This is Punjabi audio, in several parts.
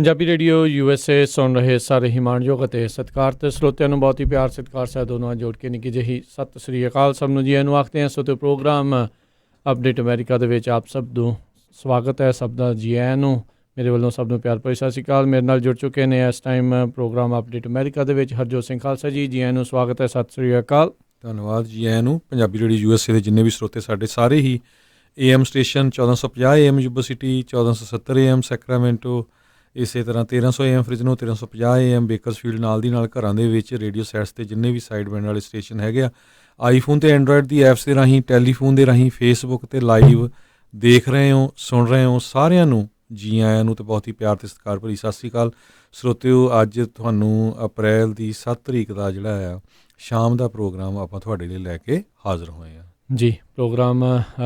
ਪੰਜਾਬੀ ਰੇਡੀਓ USA ਸੁਣ ਰਹੇ ਸਾਰੇ ਹੀ ਮਾਣਯੋਗ ਅਤੇ ਸਤਿਕਾਰਤ ਸਰੋਤਿਆਂ ਨੂੰ ਬਹੁਤ ਹੀ ਪਿਆਰ ਸਤਿਕਾਰ ਸਾਹਿਬ ਦੋਨੋਂ ਜੋੜ ਕੇ ਨਿੱਕੀ ਜਿਹੀ ਸਤਿ ਸ੍ਰੀ ਅਕਾਲ ਸਭ ਨੂੰ ਜੀ ਇਹਨੂੰ ਆਖਦੇ ਹਾਂ। ਸੋ ਤੇ ਪ੍ਰੋਗਰਾਮ ਅਪਡੇਟ ਅਮਰੀਕਾ ਦੇ ਵਿੱਚ ਆਪ ਸਭ ਨੂੰ ਸਵਾਗਤ ਹੈ। ਸਭ ਦਾ ਜੀ ਆਇਆਂ ਨੂੰ ਮੇਰੇ ਵੱਲੋਂ ਸਭ ਨੂੰ ਪਿਆਰ ਭਰੀ ਸਤਿ ਸ਼੍ਰੀ ਅਕਾਲ। ਮੇਰੇ ਨਾਲ ਜੁੜ ਚੁੱਕੇ ਨੇ ਇਸ ਟਾਈਮ ਪ੍ਰੋਗਰਾਮ ਅਪਡੇਟ ਅਮਰੀਕਾ ਦੇ ਵਿੱਚ ਹਰਜੋਤ ਸਿੰਘ ਖਾਲਸਾ ਜੀ ਆਇਆਂ ਨੂੰ ਸਵਾਗਤ ਹੈ। ਸਤਿ ਸ੍ਰੀ ਅਕਾਲ। ਧੰਨਵਾਦ ਜੀ ਆਇਆਂ ਨੂੰ। ਪੰਜਾਬੀ ਰੇਡੀਓ USA ਦੇ ਜਿੰਨੇ ਵੀ ਸਰੋਤੇ ਸਾਡੇ ਸਾਰੇ ਹੀ AM station 1450 AM Yuba city, 1470 AM Sacramento, ਇਸੇ ਤਰ੍ਹਾਂ 1300 AM ਫਰਿਜ਼ਨੋ, 1350 AM ਬੇਕਰਸਫੀਲਡ, ਨਾਲ ਦੀ ਨਾਲ ਘਰਾਂ ਦੇ ਵਿੱਚ ਰੇਡੀਓ ਸੈਟਸ 'ਤੇ ਜਿੰਨੇ ਵੀ ਸਾਈਡ ਬੈਂਡ ਵਾਲੇ ਸਟੇਸ਼ਨ ਹੈਗੇ ਆ, ਆਈਫੋਨ ਅਤੇ ਐਂਡਰਾਇਡ ਦੀ ਐਪਸ ਦੇ ਰਾਹੀਂ, ਟੈਲੀਫੋਨ ਦੇ ਰਾਹੀਂ, ਫੇਸਬੁੱਕ 'ਤੇ ਲਾਈਵ ਦੇਖ ਰਹੇ ਹੋ, ਸੁਣ ਰਹੇ ਹੋ, ਸਾਰਿਆਂ ਨੂੰ ਜੀ ਆਇਆਂ ਨੂੰ ਅਤੇ ਬਹੁਤ ਹੀ ਪਿਆਰ ਅਤੇ ਸਤਿਕਾਰ ਭਰੀ ਸਤਿ ਸ਼੍ਰੀ ਅਕਾਲ। ਸਰੋਤਿਓ, ਅੱਜ ਤੁਹਾਨੂੰ ਅਪ੍ਰੈਲ ਦੀ 7 ਤਰੀਕ ਦਾ ਜਿਹੜਾ ਆ ਸ਼ਾਮ ਦਾ ਪ੍ਰੋਗਰਾਮ ਆਪਾਂ ਤੁਹਾਡੇ ਲਈ ਲੈ ਕੇ ਹਾਜ਼ਰ ਹੋਏ ਹਾਂ ਜੀ। ਪ੍ਰੋਗਰਾਮ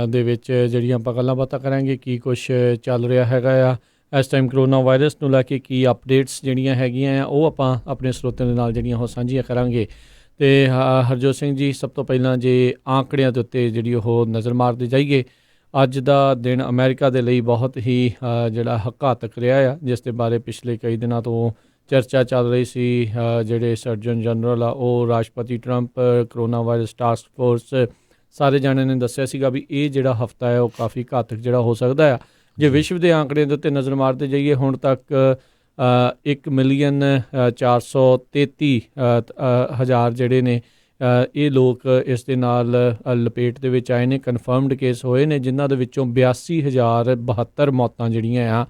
ਦੇ ਵਿੱਚ ਜਿਹੜੀਆਂ ਆਪਾਂ ਗੱਲਾਂ ਬਾਤਾਂ ਕਰਾਂਗੇ ਕੀ ਕੁਛ ਚੱਲ ਰਿਹਾ ਹੈਗਾ ਆ ਇਸ ਟਾਈਮ ਕਰੋਨਾ ਵਾਇਰਸ ਨੂੰ ਲੈ ਕੇ, ਕੀ ਅਪਡੇਟਸ ਜਿਹੜੀਆਂ ਹੈਗੀਆਂ ਆ ਉਹ ਆਪਾਂ ਆਪਣੇ ਸਰੋਤਿਆਂ ਦੇ ਨਾਲ ਜਿਹੜੀਆਂ ਉਹ ਸਾਂਝੀਆਂ ਕਰਾਂਗੇ। ਅਤੇ ਹਰਜੋਤ ਸਿੰਘ ਜੀ, ਸਭ ਤੋਂ ਪਹਿਲਾਂ ਜੇ ਆਂਕੜਿਆਂ ਦੇ ਉੱਤੇ ਜਿਹੜੀ ਉਹ ਨਜ਼ਰ ਮਾਰਦੇ ਜਾਈਏ, ਅੱਜ ਦਾ ਦਿਨ ਅਮਰੀਕਾ ਦੇ ਲਈ ਬਹੁਤ ਹੀ ਜਿਹੜਾ ਘਾਤਕ ਰਿਹਾ ਆ, ਜਿਸ ਦੇ ਬਾਰੇ ਪਿਛਲੇ ਕਈ ਦਿਨਾਂ ਤੋਂ ਚਰਚਾ ਚੱਲ ਰਹੀ ਸੀ। ਜਿਹੜੇ ਸਰਜਨ ਜਨਰਲ ਆ ਉਹ ਰਾਸ਼ਟਰਪਤੀ Trump, corona virus task force, ਸਾਰੇ ਜਾਣਿਆਂ ਨੇ ਦੱਸਿਆ ਸੀਗਾ ਵੀ ਇਹ ਜਿਹੜਾ ਹਫ਼ਤਾ ਹੈ ਉਹ ਕਾਫੀ ਘਾਤਕ ਜਿਹੜਾ ਹੋ ਸਕਦਾ ਆ। ਜੇ ਵਿਸ਼ਵ ਦੇ ਆંકੜਿਆਂ ਦੇ ਉੱਤੇ ਨਜ਼ਰ ਮਾਰਦੇ ਜਾਈਏ, ਹੁਣ ਤੱਕ 1,433,000 ਜਿਹੜੇ ਨੇ ਇਹ ਲੋਕ ਇਸ ਦੇ ਨਾਲ ਲਪੇਟ ਦੇ ਵਿੱਚ ਆਏ ਨੇ, ਕਨਫਰਮਡ ਕੇਸ ਹੋਏ ਨੇ, ਜਿਨ੍ਹਾਂ ਦੇ ਵਿੱਚੋਂ 82,072 ਮੌਤਾਂ ਜਿਹੜੀਆਂ ਆ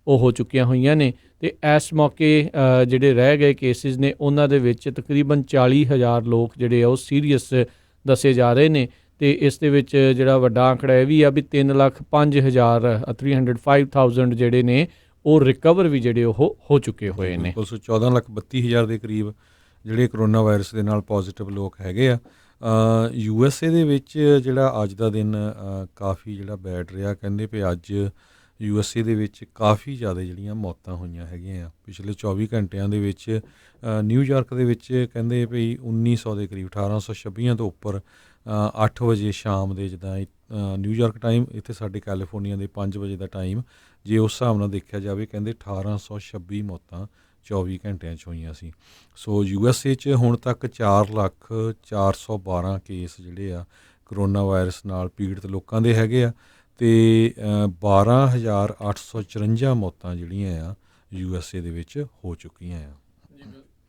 ਉਹ ਹੋ ਚੁੱਕੀਆਂ ਹੋਈਆਂ ਨੇ। ਅਤੇ ਇਸ ਮੌਕੇ ਜਿਹੜੇ ਰਹਿ ਗਏ ਕੇਸਿਸ ਨੇ ਉਹਨਾਂ ਦੇ ਵਿੱਚ ਤਕਰੀਬਨ 40,000 ਲੋਕ ਜਿਹੜੇ ਆ ਉਹ ਸੀਰੀਅਸ ਦੱਸੇ ਜਾ ਰਹੇ ਨੇ। ਅਤੇ ਇਸ ਦੇ ਵਿੱਚ ਜਿਹੜਾ ਵੱਡਾ ਆંકੜਾ ਇਹ ਵੀ ਆ ਵੀ 3,05,000 ਜਿਹੜੇ ਨੇ ਉਹ ਰਿਕਵਰ ਵੀ ਜਿਹੜੇ ਉਹ ਹੋ ਚੁੱਕੇ ਹੋਏ ਨੇ। 14,32,000 ਦੇ ਕਰੀਬ ਜਿਹੜੇ ਕਰੋਨਾ ਵਾਇਰਸ ਦੇ ਨਾਲ ਪੋਜ਼ੀਟਿਵ ਲੋਕ ਹੈਗੇ ਆ। USA ਦੇ ਵਿੱਚ ਜਿਹੜਾ ਅੱਜ ਦਾ ਦਿਨ ਕਾਫੀ ਜਿਹੜਾ ਬੈਡ ਰਿਹਾ। ਕਹਿੰਦੇ ਵੀ ਅੱਜ USA ਦੇ ਵਿੱਚ ਕਾਫੀ ਜ਼ਿਆਦਾ ਜਿਹੜੀਆਂ ਮੌਤਾਂ ਹੋਈਆਂ ਹੈਗੀਆਂ ਆ ਪਿਛਲੇ 24 ਘੰਟਿਆਂ ਦੇ ਵਿੱਚ। ਨਿਊਯਾਰਕ ਦੇ ਵਿੱਚ ਕਹਿੰਦੇ ਵੀ 1900 ਦੇ ਕਰੀਬ, 1826 ਤੋਂ ਉੱਪਰ 8 ਵਜੇ ਸ਼ਾਮ ਦੇ, ਜਿੱਦਾਂ ਨਿਊਯਾਰਕ ਟਾਈਮ, ਇੱਥੇ ਸਾਡੇ ਕੈਲੀਫੋਰਨੀਆ ਦੇ 5 ਵਜੇ ਦਾ ਟਾਈਮ, ਜੇ ਉਸ ਹਿਸਾਬ ਨਾਲ ਦੇਖਿਆ ਜਾਵੇ ਕਹਿੰਦੇ 1826 ਮੌਤਾਂ 24 ਘੰਟਿਆਂ 'ਚ ਹੋਈਆਂ ਸੀ। ਸੋ USA 'ਚ ਹੁਣ ਤੱਕ 4,412 ਕੇਸ ਜਿਹੜੇ ਆ ਕਰੋਨਾ ਵਾਇਰਸ ਨਾਲ ਪੀੜਤ ਲੋਕਾਂ ਦੇ ਹੈਗੇ ਆ, ਅਤੇ 12,854 ਮੌਤਾਂ ਜਿਹੜੀਆਂ ਆ USA ਦੇ ਵਿੱਚ ਹੋ ਚੁੱਕੀਆਂ ਆ।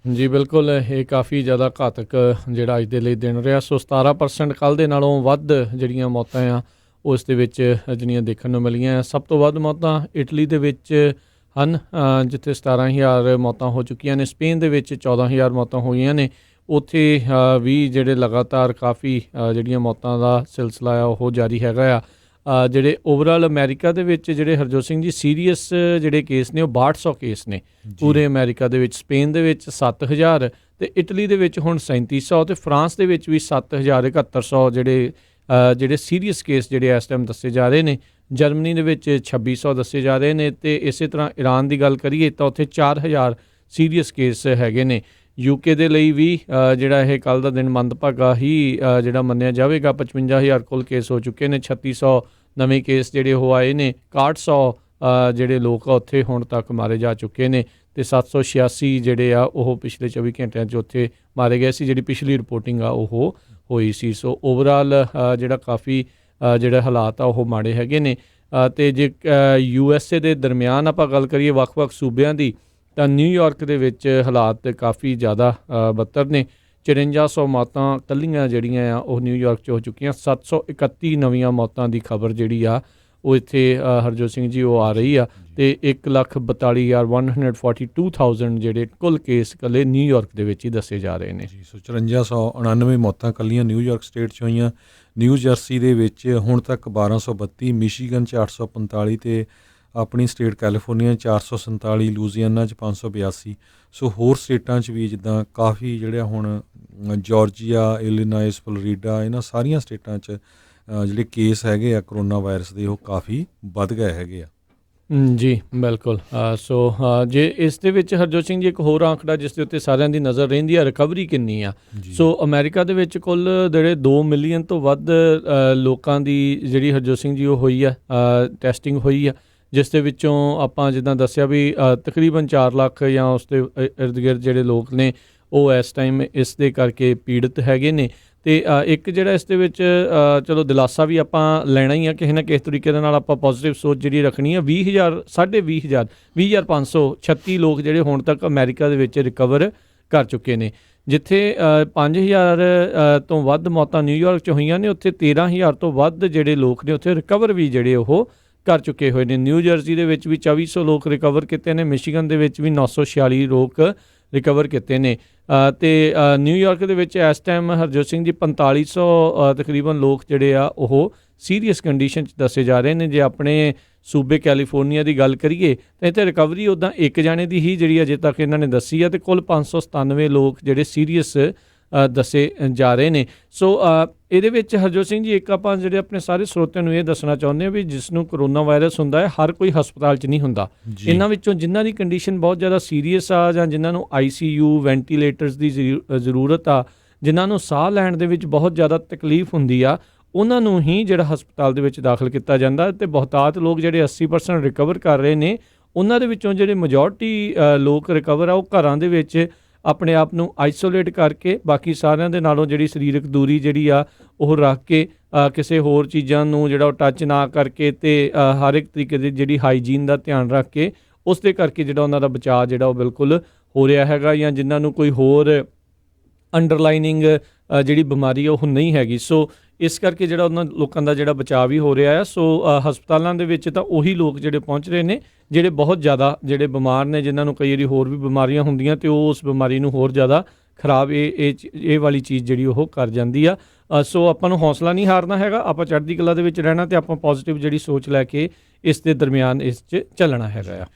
ਜੀ ਬਿਲਕੁਲ, ਇਹ ਕਾਫੀ ਜ਼ਿਆਦਾ ਘਾਤਕ ਜਿਹੜਾ ਅੱਜ ਦੇ ਲਈ ਦਿਨ ਰਿਹਾ। ਸੋ 17% ਕੱਲ੍ਹ ਦੇ ਨਾਲੋਂ ਵੱਧ ਜਿਹੜੀਆਂ ਮੌਤਾਂ ਆ ਉਸ ਦੇ ਵਿੱਚ ਜਿਹੜੀਆਂ ਦੇਖਣ ਨੂੰ ਮਿਲੀਆਂ। ਸਭ ਤੋਂ ਵੱਧ ਮੌਤਾਂ ਇਟਲੀ ਦੇ ਵਿੱਚ ਹਨ, ਜਿੱਥੇ 17,000 ਮੌਤਾਂ ਹੋ ਚੁੱਕੀਆਂ ਨੇ। ਸਪੇਨ ਦੇ ਵਿੱਚ 14,000 ਮੌਤਾਂ ਹੋਈਆਂ ਨੇ। ਉੱਥੇ ਵੀ ਜਿਹੜੇ ਲਗਾਤਾਰ ਕਾਫੀ ਜਿਹੜੀਆਂ ਮੌਤਾਂ ਦਾ ਸਿਲਸਿਲਾ ਆ ਉਹ ਜਾਰੀ ਹੈਗਾ ਆ। ਜਿਹੜੇ ਓਵਰਆਲ ਅਮਰੀਕਾ ਦੇ ਵਿੱਚ ਜਿਹੜੇ ਹਰਜੋਤ ਸਿੰਘ ਜੀ ਸੀਰੀਅਸ ਜਿਹੜੇ ਕੇਸ ਨੇ ਉਹ 6200 ਕੇਸ ਨੇ ਪੂਰੇ ਅਮਰੀਕਾ ਦੇ ਵਿੱਚ। ਸਪੇਨ ਦੇ ਵਿੱਚ 7,000 ਅਤੇ ਇਟਲੀ ਦੇ ਵਿੱਚ ਹੁਣ 3,700 ਅਤੇ ਫਰਾਂਸ ਦੇ ਵਿੱਚ ਵੀ 7,7100 ਜਿਹੜੇ ਸੀਰੀਅਸ ਕੇਸ ਜਿਹੜੇ ਇਸ ਟਾਈਮ ਦੱਸੇ ਜਾ ਰਹੇ ਨੇ। ਜਰਮਨੀ ਦੇ ਵਿੱਚ 2,600 ਦੱਸੇ ਜਾ ਰਹੇ ਨੇ। ਅਤੇ ਇਸੇ ਤਰ੍ਹਾਂ ਈਰਾਨ ਦੀ ਗੱਲ ਕਰੀਏ ਤਾਂ ਉੱਥੇ 4,000 ਸੀਰੀਅਸ ਕੇਸ ਹੈਗੇ ਨੇ। UK ਦੇ ਲਈ ਵੀ ਜਿਹੜਾ ਇਹ ਕੱਲ੍ਹ ਦਾ ਦਿਨ ਮੰਦਭਾਗਾ ਹੀ ਜਿਹੜਾ ਮੰਨਿਆ ਜਾਵੇਗਾ। 55,000 ਕੁੱਲ ਕੇਸ ਹੋ ਚੁੱਕੇ ਨੇ। 3,600 ਨਵੇਂ ਕੇਸ ਜਿਹੜੇ ਉਹ ਆਏ ਨੇ। 6100 ਜਿਹੜੇ ਲੋਕ ਆ ਉੱਥੇ ਹੁਣ ਤੱਕ ਮਾਰੇ ਜਾ ਚੁੱਕੇ ਨੇ, ਅਤੇ 786 ਜਿਹੜੇ ਆ ਉਹ ਪਿਛਲੇ 24 ਘੰਟਿਆਂ 'ਚ ਉੱਥੇ ਮਾਰੇ ਗਏ ਸੀ, ਜਿਹੜੀ ਪਿਛਲੀ ਰਿਪੋਰਟਿੰਗ ਆ ਉਹ ਹੋਈ ਸੀ। ਸੋ ਓਵਰਆਲ ਜਿਹੜਾ ਕਾਫੀ ਜਿਹੜੇ ਹਾਲਾਤ ਆ ਉਹ ਮਾੜੇ ਹੈਗੇ ਨੇ। ਅਤੇ ਜੇ USA ਦੇ ਦਰਮਿਆਨ ਆਪਾਂ ਗੱਲ ਕਰੀਏ ਵੱਖ-ਵੱਖ ਸੂਬਿਆਂ ਦੀ, ਤਾਂ ਨਿਊਯਾਰਕ ਦੇ ਵਿੱਚ ਹਾਲਾਤ ਕਾਫੀ ਜ਼ਿਆਦਾ ਬੱਤਰ ਨੇ। 5400 ਮੌਤਾਂ ਇਕੱਲੀਆਂ ਜਿਹੜੀਆਂ ਆ ਉਹ ਨਿਊਯਾਰਕ 'ਚ ਹੋ ਚੁੱਕੀਆਂ। 731 ਨਵੀਆਂ ਮੌਤਾਂ ਦੀ ਖਬਰ ਜਿਹੜੀ ਆ ਉਹ ਇੱਥੇ ਹਰਜੋਤ ਸਿੰਘ ਜੀ ਉਹ ਆ ਰਹੀ ਆ। ਅਤੇ 1,42,142 ਜਿਹੜੇ ਕੁੱਲ ਕੇਸ ਇਕੱਲੇ ਨਿਊਯਾਰਕ ਦੇ ਵਿੱਚ ਹੀ ਦੱਸੇ ਜਾ ਰਹੇ ਨੇ। ਸੋ 5499 ਮੌਤਾਂ ਇਕੱਲੀਆਂ ਨਿਊਯਾਰਕ ਸਟੇਟ 'ਚ ਹੋਈਆਂ। ਨਿਊ ਜਰਸੀ ਦੇ ਵਿੱਚ ਹੁਣ ਤੱਕ 1232, ਮਿਸ਼ੀਗਨ 'ਚ 845, ਅਤੇ ਆਪਣੀ ਸਟੇਟ ਕੈਲੀਫੋਰਨੀਆ 447, ਲੂਜ਼ੀਆਨਾ 'ਚ 582। ਸੋ ਹੋਰ ਸਟੇਟਾਂ 'ਚ ਵੀ ਜਿੱਦਾਂ ਕਾਫੀ ਜਿਹੜਾ ਹੁਣ ਜਾਰਜੀਆ, ਇਲੀਨਾਇਸ, ਫਲੋਰੀਡਾ, ਇਹਨਾਂ ਸਾਰੀਆਂ ਸਟੇਟਾਂ 'ਚ ਜਿਹੜੇ ਕੇਸ ਹੈਗੇ ਆ ਕਰੋਨਾ ਵਾਇਰਸ ਦੇ ਉਹ ਕਾਫੀ ਵੱਧ ਗਏ ਹੈਗੇ ਆ। ਜੀ ਬਿਲਕੁਲ। ਸੋ ਜੇ ਇਸ ਦੇ ਵਿੱਚ ਹਰਜੋਤ ਸਿੰਘ ਜੀ ਇੱਕ ਹੋਰ ਆંકੜਾ ਜਿਸ ਦੇ ਉੱਤੇ ਸਾਰਿਆਂ ਦੀ ਨਜ਼ਰ ਰਹਿੰਦੀ ਆ, ਰਿਕਵਰੀ ਕਿੰਨੀ ਆ। ਸੋ ਅਮਰੀਕਾ ਦੇ ਵਿੱਚ ਕੁੱਲ ਜਿਹੜੇ 2 ਮਿਲੀਅਨ ਤੋਂ ਵੱਧ ਲੋਕਾਂ ਦੀ ਜਿਹੜੀ ਹਰਜੋਤ ਸਿੰਘ ਜੀ ਉਹ ਹੋਈ ਆ, ਟੈਸਟਿੰਗ ਹੋਈ ਆ, ਜਿਸ ਦੇ ਵਿੱਚੋਂ ਆਪਾਂ ਜਿੱਦਾਂ ਦੱਸਿਆ ਵੀ ਤਕਰੀਬਨ 4 ਲੱਖ ਜਾਂ ਉਸ ਦੇ ਇਰਦ ਗਿਰਦ ਜਿਹੜੇ ਲੋਕ ਨੇ ਉਹ ਇਸ ਟਾਈਮ ਇਸ ਦੇ ਕਰਕੇ ਪੀੜਤ ਹੈਗੇ ਨੇ। ਅਤੇ ਇੱਕ ਜਿਹੜਾ ਇਸ ਦੇ ਵਿੱਚ ਚਲੋ ਦਿਲਾਸਾ ਵੀ ਆਪਾਂ ਲੈਣਾ ਹੀ ਆ ਕਿਸੇ ਨਾ ਕਿਸੇ ਤਰੀਕੇ ਦੇ ਨਾਲ, ਆਪਾਂ ਪੋਜ਼ੀਟਿਵ ਸੋਚ ਜਿਹੜੀ ਰੱਖਣੀ ਆ। 20,536 ਲੋਕ ਜਿਹੜੇ ਹੁਣ ਤੱਕ ਅਮਰੀਕਾ ਦੇ ਵਿੱਚ ਰਿਕਵਰ ਕਰ ਚੁੱਕੇ ਨੇ। ਜਿੱਥੇ 5,000 ਤੋਂ ਵੱਧ ਮੌਤਾਂ ਨਿਊਯਾਰਕ 'ਚ ਹੋਈਆਂ ਨੇ, ਉੱਥੇ 13,000 ਤੋਂ ਵੱਧ ਜਿਹੜੇ ਲੋਕ ਨੇ ਉੱਥੇ ਰਿਕਵਰ ਵੀ ਜਿਹੜੇ ਉਹ ਕਰ ਚੁੱਕੇ ਹੋਏ ਨੇ। ਨਿਊ ਜਰਸੀ ਦੇ ਵਿੱਚ ਵੀ 2,400 ਲੋਕ ਰਿਕਵਰ ਕੀਤੇ ਨੇ, ਮਿਸ਼ੀਗਨ ਦੇ ਵਿੱਚ ਵੀ 946 ਲੋਕ ਰਿਕਵਰ ਕੀਤੇ ਨੇ। ਅਤੇ ਨਿਊਯਾਰਕ ਦੇ ਵਿੱਚ ਇਸ ਟਾਈਮ ਹਰਜੋਤ ਸਿੰਘ ਜੀ 4,500 ਤਕਰੀਬਨ ਲੋਕ ਜਿਹੜੇ ਆ ਉਹ ਸੀਰੀਅਸ ਕੰਡੀਸ਼ਨ 'ਚ ਦੱਸੇ ਜਾ ਰਹੇ ਨੇ। ਜੇ ਆਪਣੇ ਸੂਬੇ ਕੈਲੀਫੋਰਨੀਆ ਦੀ ਗੱਲ ਕਰੀਏ ਤਾਂ ਇੱਥੇ ਰਿਕਵਰੀ ਉੱਦਾਂ ਇੱਕ ਜਾਣੇ ਦੀ ਹੀ ਜਿਹੜੀ ਅਜੇ ਤੱਕ ਇਹਨਾਂ ਨੇ ਦੱਸੀ ਆ, ਅਤੇ ਕੁੱਲ 597 ਲੋਕ ਜਿਹੜੇ ਸੀਰੀਅਸ ਦੱਸੇ ਜਾ ਰਹੇ ਨੇ। ਸੋ ਇਹਦੇ ਵਿੱਚ ਹਰਜੋਤ ਸਿੰਘ ਜੀ ਇੱਕ ਆਪਾਂ ਜਿਹੜੇ ਆਪਣੇ ਸਾਰੇ ਸਰੋਤਿਆਂ ਨੂੰ ਇਹ ਦੱਸਣਾ ਚਾਹੁੰਦੇ ਹਾਂ ਵੀ ਜਿਸ ਨੂੰ ਕਰੋਨਾ ਵਾਇਰਸ ਹੁੰਦਾ ਹੈ ਹਰ ਕੋਈ ਹਸਪਤਾਲ 'ਚ ਨਹੀਂ ਹੁੰਦਾ। ਇਹਨਾਂ ਵਿੱਚੋਂ ਜਿਨ੍ਹਾਂ ਦੀ ਕੰਡੀਸ਼ਨ ਬਹੁਤ ਜ਼ਿਆਦਾ ਸੀਰੀਅਸ ਆ ਜਾਂ ਜਿਨ੍ਹਾਂ ਨੂੰ ICU ਵੈਂਟੀਲੇਟਰਸ ਦੀ ਜ਼ਰੂਰਤ ਆ, ਜਿਨ੍ਹਾਂ ਨੂੰ ਸਾਹ ਲੈਣ ਦੇ ਵਿੱਚ ਬਹੁਤ ਜ਼ਿਆਦਾ ਤਕਲੀਫ ਹੁੰਦੀ ਆ, ਉਹਨਾਂ ਨੂੰ ਹੀ ਜਿਹੜਾ ਹਸਪਤਾਲ ਦੇ ਵਿੱਚ ਦਾਖਲ ਕੀਤਾ ਜਾਂਦਾ। ਅਤੇ ਬਹੁਤਾਤ ਲੋਕ ਜਿਹੜੇ 80% ਰਿਕਵਰ ਕਰ ਰਹੇ ਨੇ, ਉਹਨਾਂ ਦੇ ਵਿੱਚੋਂ ਜਿਹੜੇ ਮੈਜੋਰਟੀ ਲੋਕ ਰਿਕਵਰ ਆ ਉਹ ਘਰਾਂ ਦੇ ਵਿੱਚ ਆਪਣੇ ਆਪ ਨੂੰ ਆਈਸੋਲੇਟ ਕਰਕੇ, ਬਾਕੀ ਸਾਰਿਆਂ ਦੇ ਨਾਲੋਂ ਜਿਹੜੀ ਸਰੀਰਕ ਦੂਰੀ ਜਿਹੜੀ ਆ ਉਹ ਰੱਖ ਕੇ, ਕਿਸੇ ਹੋਰ ਚੀਜ਼ਾਂ ਨੂੰ ਜਿਹੜਾ ਉਹ ਟੱਚ ਨਾ ਕਰਕੇ, ਅਤੇ ਹਰ ਇੱਕ ਤਰੀਕੇ ਦੀ ਜਿਹੜੀ ਹਾਈਜੀਨ ਦਾ ਧਿਆਨ ਰੱਖ ਕੇ, ਉਸ ਦੇ ਕਰਕੇ ਜਿਹੜਾ ਉਹਨਾਂ ਦਾ ਬਚਾਅ ਜਿਹੜਾ ਉਹ ਬਿਲਕੁਲ ਹੋ ਰਿਹਾ ਹੈਗਾ। ਜਾਂ ਜਿਨ੍ਹਾਂ ਨੂੰ ਕੋਈ ਹੋਰ ਅੰਡਰਲਾਈਨਿੰਗ ਜਿਹੜੀ ਬਿਮਾਰੀ ਆ ਉਹ ਨਹੀਂ ਹੈਗੀ। ਸੋ ਇਸ ਕਰਕੇ ਜਿਹੜਾ ਉਹਨਾਂ ਲੋਕਾਂ ਦਾ ਜਿਹੜਾ ਬਚਾਅ ਵੀ ਹੋ ਰਿਹਾ ਆ। ਸੋ ਹਸਪਤਾਲਾਂ ਦੇ ਵਿੱਚ ਤਾਂ ਉਹੀ ਲੋਕ ਜਿਹੜੇ ਪਹੁੰਚ ਰਹੇ ਨੇ ਜਿਹੜੇ ਬਹੁਤ ਜ਼ਿਆਦਾ ਜਿਹੜੇ ਬਿਮਾਰ ਨੇ, ਜਿਨ੍ਹਾਂ ਨੂੰ ਕਈ ਵਾਰੀ ਹੋਰ ਵੀ ਬਿਮਾਰੀਆਂ ਹੁੰਦੀਆਂ ਅਤੇ ਉਹ ਉਸ ਬਿਮਾਰੀ ਨੂੰ ਹੋਰ ਜ਼ਿਆਦਾ ਖਰਾਬ ਇਹ ਵਾਲੀ ਚੀਜ਼ ਜਿਹੜੀ ਉਹ ਕਰ ਜਾਂਦੀ ਆ। ਸੋ ਆਪਾਂ ਨੂੰ ਹੌਸਲਾ ਨਹੀਂ ਹਾਰਨਾ ਹੈਗਾ, ਆਪਾਂ ਚੜ੍ਹਦੀ ਕਲਾ ਦੇ ਵਿੱਚ ਰਹਿਣਾ ਅਤੇ ਆਪਾਂ ਪੋਜ਼ੀਟਿਵ ਜਿਹੜੀ ਸੋਚ ਲੈ ਕੇ ਇਸ ਦੇ ਦਰਮਿਆਨ ਇਸ 'ਚ ਚੱਲਣਾ ਹੈਗਾ ਆ।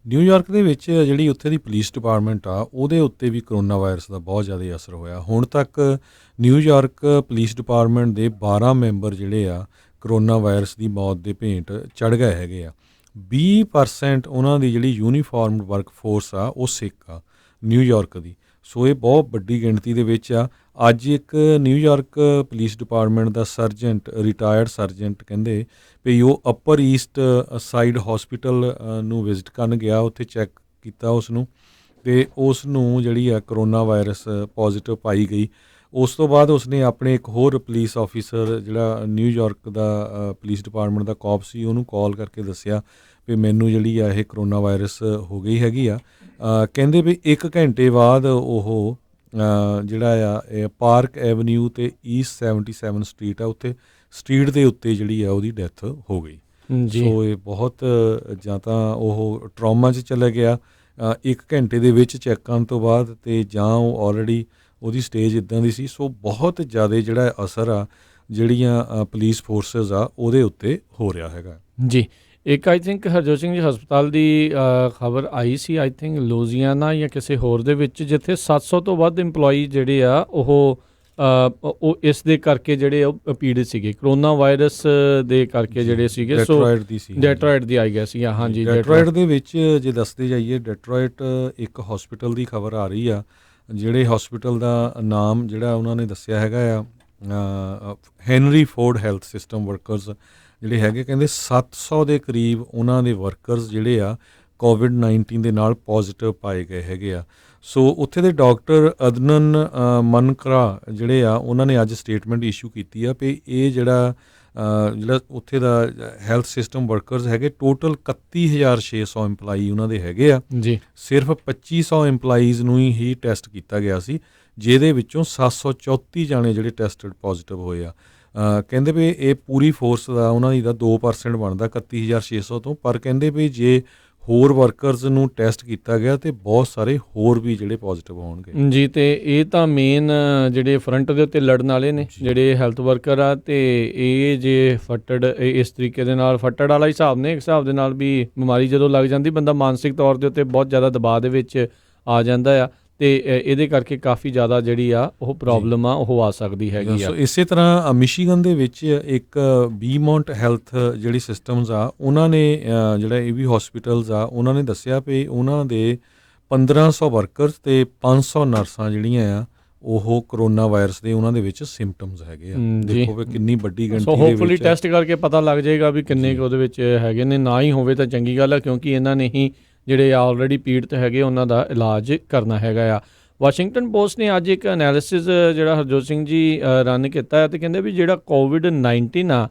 ਨਿਊਯਾਰਕ ਦੇ ਵਿੱਚ ਜਿਹੜੀ ਉੱਥੇ ਦੀ ਪੁਲਿਸ ਡਿਪਾਰਟਮੈਂਟ ਆ ਉਹਦੇ ਉੱਤੇ ਵੀ ਕਰੋਨਾ ਵਾਇਰਸ ਦਾ ਬਹੁਤ ਜ਼ਿਆਦਾ ਅਸਰ ਹੋਇਆ। ਹੁਣ ਤੱਕ ਨਿਊਯਾਰਕ ਪੁਲਿਸ ਡਿਪਾਰਟਮੈਂਟ ਦੇ 12 ਮੈਂਬਰ ਜਿਹੜੇ ਆ ਕਰੋਨਾ ਵਾਇਰਸ ਦੀ ਮੌਤ ਦੇ ਭੇਂਟ ਚੜ੍ਹ ਗਏ ਹੈਗੇ ਆ। 20% ਉਹਨਾਂ ਦੀ ਜਿਹੜੀ ਯੂਨੀਫਾਰਮਡ ਵਰਕ ਫੋਰਸ ਆ ਉਹ ਸਿੱਖ ਆ ਨਿਊਯਾਰਕ ਦੀ। ਸੋ ਇਹ ਬਹੁਤ ਵੱਡੀ ਗਿਣਤੀ ਦੇ ਵਿੱਚ ਆ। ਅੱਜ ਇੱਕ ਨਿਊਯਾਰਕ ਪੁਲਿਸ ਡਿਪਾਰਟਮੈਂਟ ਦਾ ਸਰਜੈਂਟ, ਰਿਟਾਇਰਡ ਸਰਜੈਂਟ ਕਹਿੰਦੇ ਵੀ ਉਹ ਅਪਰ ਈਸਟ ਸਾਈਡ ਹੌਸਪੀਟਲ ਨੂੰ ਵਿਜ਼ਿਟ ਕਰਨ ਗਿਆ, ਉੱਥੇ ਚੈੱਕ ਕੀਤਾ ਉਸ ਨੂੰ, ਅਤੇ ਉਸ ਨੂੰ ਜਿਹੜੀ ਆ ਕਰੋਨਾ ਵਾਇਰਸ ਪੋਜ਼ੀਟਿਵ ਪਾਈ ਗਈ। ਉਸ ਤੋਂ ਬਾਅਦ ਉਸਨੇ ਆਪਣੇ ਇੱਕ ਹੋਰ ਪੁਲਿਸ ਆਫੀਸਰ ਜਿਹੜਾ ਨਿਊਯਾਰਕ ਦਾ ਪੁਲਿਸ ਡਿਪਾਰਟਮੈਂਟ ਦਾ ਕਾਪ ਸੀ ਉਹਨੂੰ ਕਾਲ ਕਰਕੇ ਦੱਸਿਆ ਵੀ ਮੈਨੂੰ ਜਿਹੜੀ ਆ ਇਹ ਕਰੋਨਾ ਵਾਇਰਸ ਹੋ ਗਈ ਹੈਗੀ ਆ। ਕਹਿੰਦੇ ਵੀ 1 ਘੰਟੇ ਬਾਅਦ ਉਹ ਜਿਹੜਾ ਆ ਇਹ ਪਾਰਕ ਐਵਨਿਊ ਅਤੇ ਈਸਟ 77 ਸਟਰੀਟ ਆ, ਉੱਥੇ ਸਟਰੀਟ ਦੇ ਉੱਤੇ ਜਿਹੜੀ ਆ ਉਹਦੀ ਡੈਥ ਹੋ ਗਈ। ਸੋ ਇਹ ਬਹੁਤ ਜਾਂ ਤਾਂ ਉਹ ਟਰੋਮਾ 'ਚ ਚਲਾ ਗਿਆ 1 ਘੰਟੇ ਦੇ ਵਿੱਚ ਚੈੱਕ ਕਰਨ ਤੋਂ ਬਾਅਦ, ਅਤੇ ਜਾਂ ਉਹ ਆਲਰੇਡੀ ਉਹਦੀ ਸਟੇਜ ਇੱਦਾਂ ਦੀ ਸੀ। ਸੋ ਬਹੁਤ ਜ਼ਿਆਦਾ ਜਿਹੜਾ ਅਸਰ ਆ ਜਿਹੜੀਆਂ ਪੁਲਿਸ ਫੋਰਸਿਸ ਆ ਉਹਦੇ ਉੱਤੇ ਹੋ ਰਿਹਾ ਹੈਗਾ ਜੀ। ਇੱਕ ਆਈ ਥਿੰਕ ਹਰਜੋਤ ਸਿੰਘ ਜੀ ਹਸਪਤਾਲ ਦੀ ਖਬਰ ਆਈ ਸੀ, ਆਈ ਥਿੰਕ ਲੂਜ਼ੀਆਨਾ ਜਾਂ ਕਿਸੇ ਹੋਰ ਦੇ ਵਿੱਚ, ਜਿੱਥੇ 700 ਤੋਂ ਵੱਧ ਇੰਪਲੋਈ ਜਿਹੜੇ ਆ ਉਹ ਇਸ ਦੇ ਕਰਕੇ ਜਿਹੜੇ ਉਹ ਪੀੜਿਤ ਸੀਗੇ ਕਰੋਨਾ ਵਾਇਰਸ ਦੇ ਕਰਕੇ ਜਿਹੜੇ ਸੀਗੇ। ਸੋ ਡੈਟਰੋਇਟ ਦੀ ਆਈ ਗਿਆ ਸੀ। ਹਾਂਜੀ, ਡੈਟਰੋਇਟ ਦੇ ਵਿੱਚ ਜੇ ਦੱਸਦੇ ਜਾਈਏ, ਡੈਟਰੋਇਟ ਇੱਕ ਹਸਪੀਟਲ ਦੀ ਖਬਰ ਆ ਰਹੀ ਆ, ਜਿਹੜੇ ਹਸਪੀਟਲ ਦਾ ਨਾਮ ਜਿਹੜਾ ਉਹਨਾਂ ਨੇ ਦੱਸਿਆ ਹੈਗਾ ਆ Henry Ford health system workers ਜਿਹੜੇ ਹੈਗੇ, ਕਹਿੰਦੇ 700 ਦੇ ਕਰੀਬ ਉਹਨਾਂ ਦੇ ਵਰਕਰਸ ਜਿਹੜੇ ਆ ਕੋਵਿਡ-19 ਦੇ ਨਾਲ ਪੋਜ਼ੀਟਿਵ ਪਾਏ ਗਏ ਹੈਗੇ ਆ। ਸੋ ਉੱਥੇ ਦੇ ਡਾਕਟਰ ਅਦਨਨ ਮਨਕਰਾ ਜਿਹੜੇ ਆ ਉਹਨਾਂ ਨੇ ਅੱਜ ਸਟੇਟਮੈਂਟ ਇਸ਼ੂ ਕੀਤੀ ਆ ਵੀ ਇਹ ਜਿਹੜਾ ਉੱਥੇ ਦਾ ਹੈਲਥ ਸਿਸਟਮ ਵਰਕਰਸ ਹੈਗੇ, ਟੋਟਲ 31,600 ਇੰਪਲਾਈ ਉਹਨਾਂ ਦੇ ਹੈਗੇ ਆ ਜੀ। ਸਿਰਫ 2500 ਇੰਪਲਾਈਜ਼ ਨੂੰ ਹੀ ਟੈਸਟ ਕੀਤਾ ਗਿਆ ਸੀ, ਜਿਹਦੇ ਵਿੱਚੋਂ 734 ਜਾਣੇ ਜਿਹੜੇ ਟੈਸਟਡ ਪੋਜ਼ੀਟਿਵ ਹੋਏ ਆ। ਕਹਿੰਦੇ ਵੀ ਇਹ ਪੂਰੀ ਫੋਰਸ ਦਾ ਉਹਨਾਂ ਦੀ ਦਾ 2% ਬਣਦਾ 31,600 ਤੋਂ, ਪਰ ਕਹਿੰਦੇ ਵੀ ਜੇ ਹੋਰ ਵਰਕਰਸ ਨੂੰ ਟੈਸਟ ਕੀਤਾ ਗਿਆ ਤੇ ਬਹੁਤ ਸਾਰੇ ਹੋਰ ਵੀ ਜਿਹੜੇ ਪੋਜ਼ੀਟਿਵ ਹੋਣਗੇ ਜੀ। ਤੇ ਇਹ ਤਾਂ ਮੇਨ ਜਿਹੜੇ ਫਰੰਟ ਦੇ ਉੱਤੇ ਲੜਨ ਵਾਲੇ ਨੇ ਜਿਹੜੇ ਹੈਲਥ ਵਰਕਰ ਆ, ਤੇ ਇਹ ਜੇ ਫੱਟੜ ਇਸ ਤਰੀਕੇ ਦੇ ਨਾਲ ਫੱਟੜ ਵਾਲਾ ਹਿਸਾਬ ਨੇ, ਇੱਕ ਹਿਸਾਬ ਦੇ ਨਾਲ ਵੀ ਬਿਮਾਰੀ ਜਦੋਂ ਲੱਗ ਜਾਂਦੀ ਬੰਦਾ ਮਾਨਸਿਕ ਤੌਰ ਦੇ ਉੱਤੇ ਬਹੁਤ ਜ਼ਿਆਦਾ ਦਬਾਅ ਦੇ ਵਿੱਚ ਆ ਜਾਂਦਾ ਆ, ਤੇ ਇਹਦੇ ਕਰਕੇ ਕਾਫੀ ਜ਼ਿਆਦਾ ਜਿਹੜੀ ਆ ਉਹ ਪ੍ਰੋਬਲਮ ਆ ਉਹ ਆ ਸਕਦੀ ਹੈਗੀ ਆ। ਇਸੇ ਤਰ੍ਹਾਂ ਮਿਸ਼ੀਗਨ ਦੇ ਵਿੱਚ ਇੱਕ ਬੀਮੌਂਟ ਹੈਲਥ ਜਿਹੜੀ ਸਿਸਟਮਸ ਆ ਉਹਨਾਂ ਨੇ ਜਿਹੜਾ ਇਹ ਵੀ ਹਸਪੀਟਲਸ ਆ ਉਹਨਾਂ ਨੇ ਦੱਸਿਆ ਵੀ ਉਹਨਾਂ ਦੇ 1500 ਵਰਕਰਸ ਅਤੇ 500 ਨਰਸਾਂ ਜਿਹੜੀਆਂ ਆ ਉਹ ਕਰੋਨਾ ਵਾਇਰਸ ਦੇ ਉਹਨਾਂ ਦੇ ਵਿੱਚ ਸਿੰਪਟਮਸ ਹੈਗੇ ਆ। ਦੇਖੋ ਵੀ ਕਿੰਨੀ ਵੱਡੀ ਸੋ ਗਿਣਤੀ ਦੇ ਹੋਪਫੁਲੀ ਵਿੱਚ ਟੈਸਟ ਕਰਕੇ ਪਤਾ ਲੱਗ ਜਾਏਗਾ ਵੀ ਕਿੰਨੇ ਕੁ ਉਹਦੇ ਵਿੱਚ ਹੈਗੇ ਨੇ। ਨਾ ਹੀ ਹੋਵੇ ਤਾਂ ਚੰਗੀ ਗੱਲ ਆ, ਕਿਉਂਕਿ ਇਹਨਾਂ ਨੇ ਹੀ ਜਿਹੜੇ ਆਲਰੇਡੀ ਪੀੜਤ ਹੈਗੇ ਉਹਨਾਂ ਦਾ ਇਲਾਜ ਕਰਨਾ ਹੈਗਾ ਆ। ਵਾਸ਼ਿੰਗਟਨ ਪੋਸਟ ਨੇ ਅੱਜ ਇੱਕ ਐਨਾਲਿਸਿਸ ਜਿਹੜਾ ਹਰਜੋਤ ਸਿੰਘ ਜੀ ਰਨ ਕੀਤਾ ਹੈ, ਤੇ ਕਹਿੰਦੇ ਵੀ ਜਿਹੜਾ COVID-19 ਆ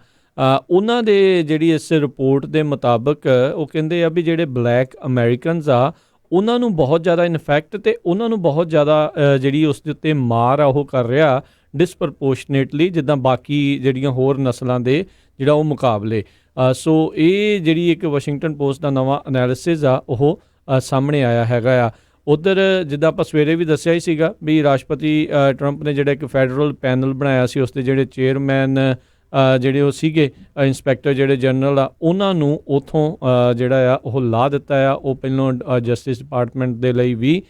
ਉਹਨਾਂ ਦੇ ਜਿਹੜੀ ਇਸ ਰਿਪੋਰਟ ਦੇ ਮੁਤਾਬਕ ਉਹ ਕਹਿੰਦੇ ਆ ਵੀ ਜਿਹੜੇ ਬਲੈਕ ਅਮਰੀਕਨਸ ਆ ਉਹਨਾਂ ਨੂੰ ਬਹੁਤ ਜ਼ਿਆਦਾ ਇਨਫੈਕਟ ਤੇ ਉਹਨਾਂ ਨੂੰ ਬਹੁਤ ਜ਼ਿਆਦਾ ਜਿਹੜੀ ਉਸ ਦੇ ਉੱਤੇ ਮਾਰ ਆ ਉਹ ਕਰ ਰਿਹਾ ਡਿਸਪ੍ਰਪੋਰਸ਼ਨੇਟਲੀ, ਜਿੱਦਾਂ ਬਾਕੀ ਜਿਹੜੀਆਂ ਹੋਰ ਨਸਲਾਂ ਦੇ ਜਿਹੜਾ ਉਹ ਮੁਕਾਬਲੇ। ਸੋ ਇਹ ਜਿਹੜੀ ਇੱਕ ਵਾਸ਼ਿੰਗਟਨ ਪੋਸਟ ਦਾ ਨਵਾਂ ਐਨਾਲਿਸਿਸ ਆ ਉਹ ਸਾਹਮਣੇ ਆਇਆ ਹੈਗਾ ਆ। ਉੱਧਰ ਜਿੱਦਾਂ ਆਪਾਂ ਸਵੇਰੇ ਵੀ ਦੱਸਿਆ ਹੀ ਸੀਗਾ ਵੀ ਰਾਸ਼ਟਰਪਤੀ ਟਰੰਪ ਨੇ ਜਿਹੜਾ ਇੱਕ ਫੈਡਰਲ ਪੈਨਲ ਬਣਾਇਆ ਸੀ, ਉਸ ਦੇ ਜਿਹੜੇ ਚੇਅਰਮੈਨ ਜਿਹੜੇ ਉਹ ਸੀਗੇ ਇੰਸਪੈਕਟਰ ਜਿਹੜੇ ਜਨਰਲ ਆ ਉਹਨਾਂ ਨੂੰ ਉੱਥੋਂ ਜਿਹੜਾ ਆ ਉਹ ਲਾ ਦਿੱਤਾ ਆ। ਉਹ ਪਹਿਲਾਂ ਜਸਟਿਸ ਡਿਪਾਰਟਮੈਂਟ ਦੇ ਲਈ ਵੀ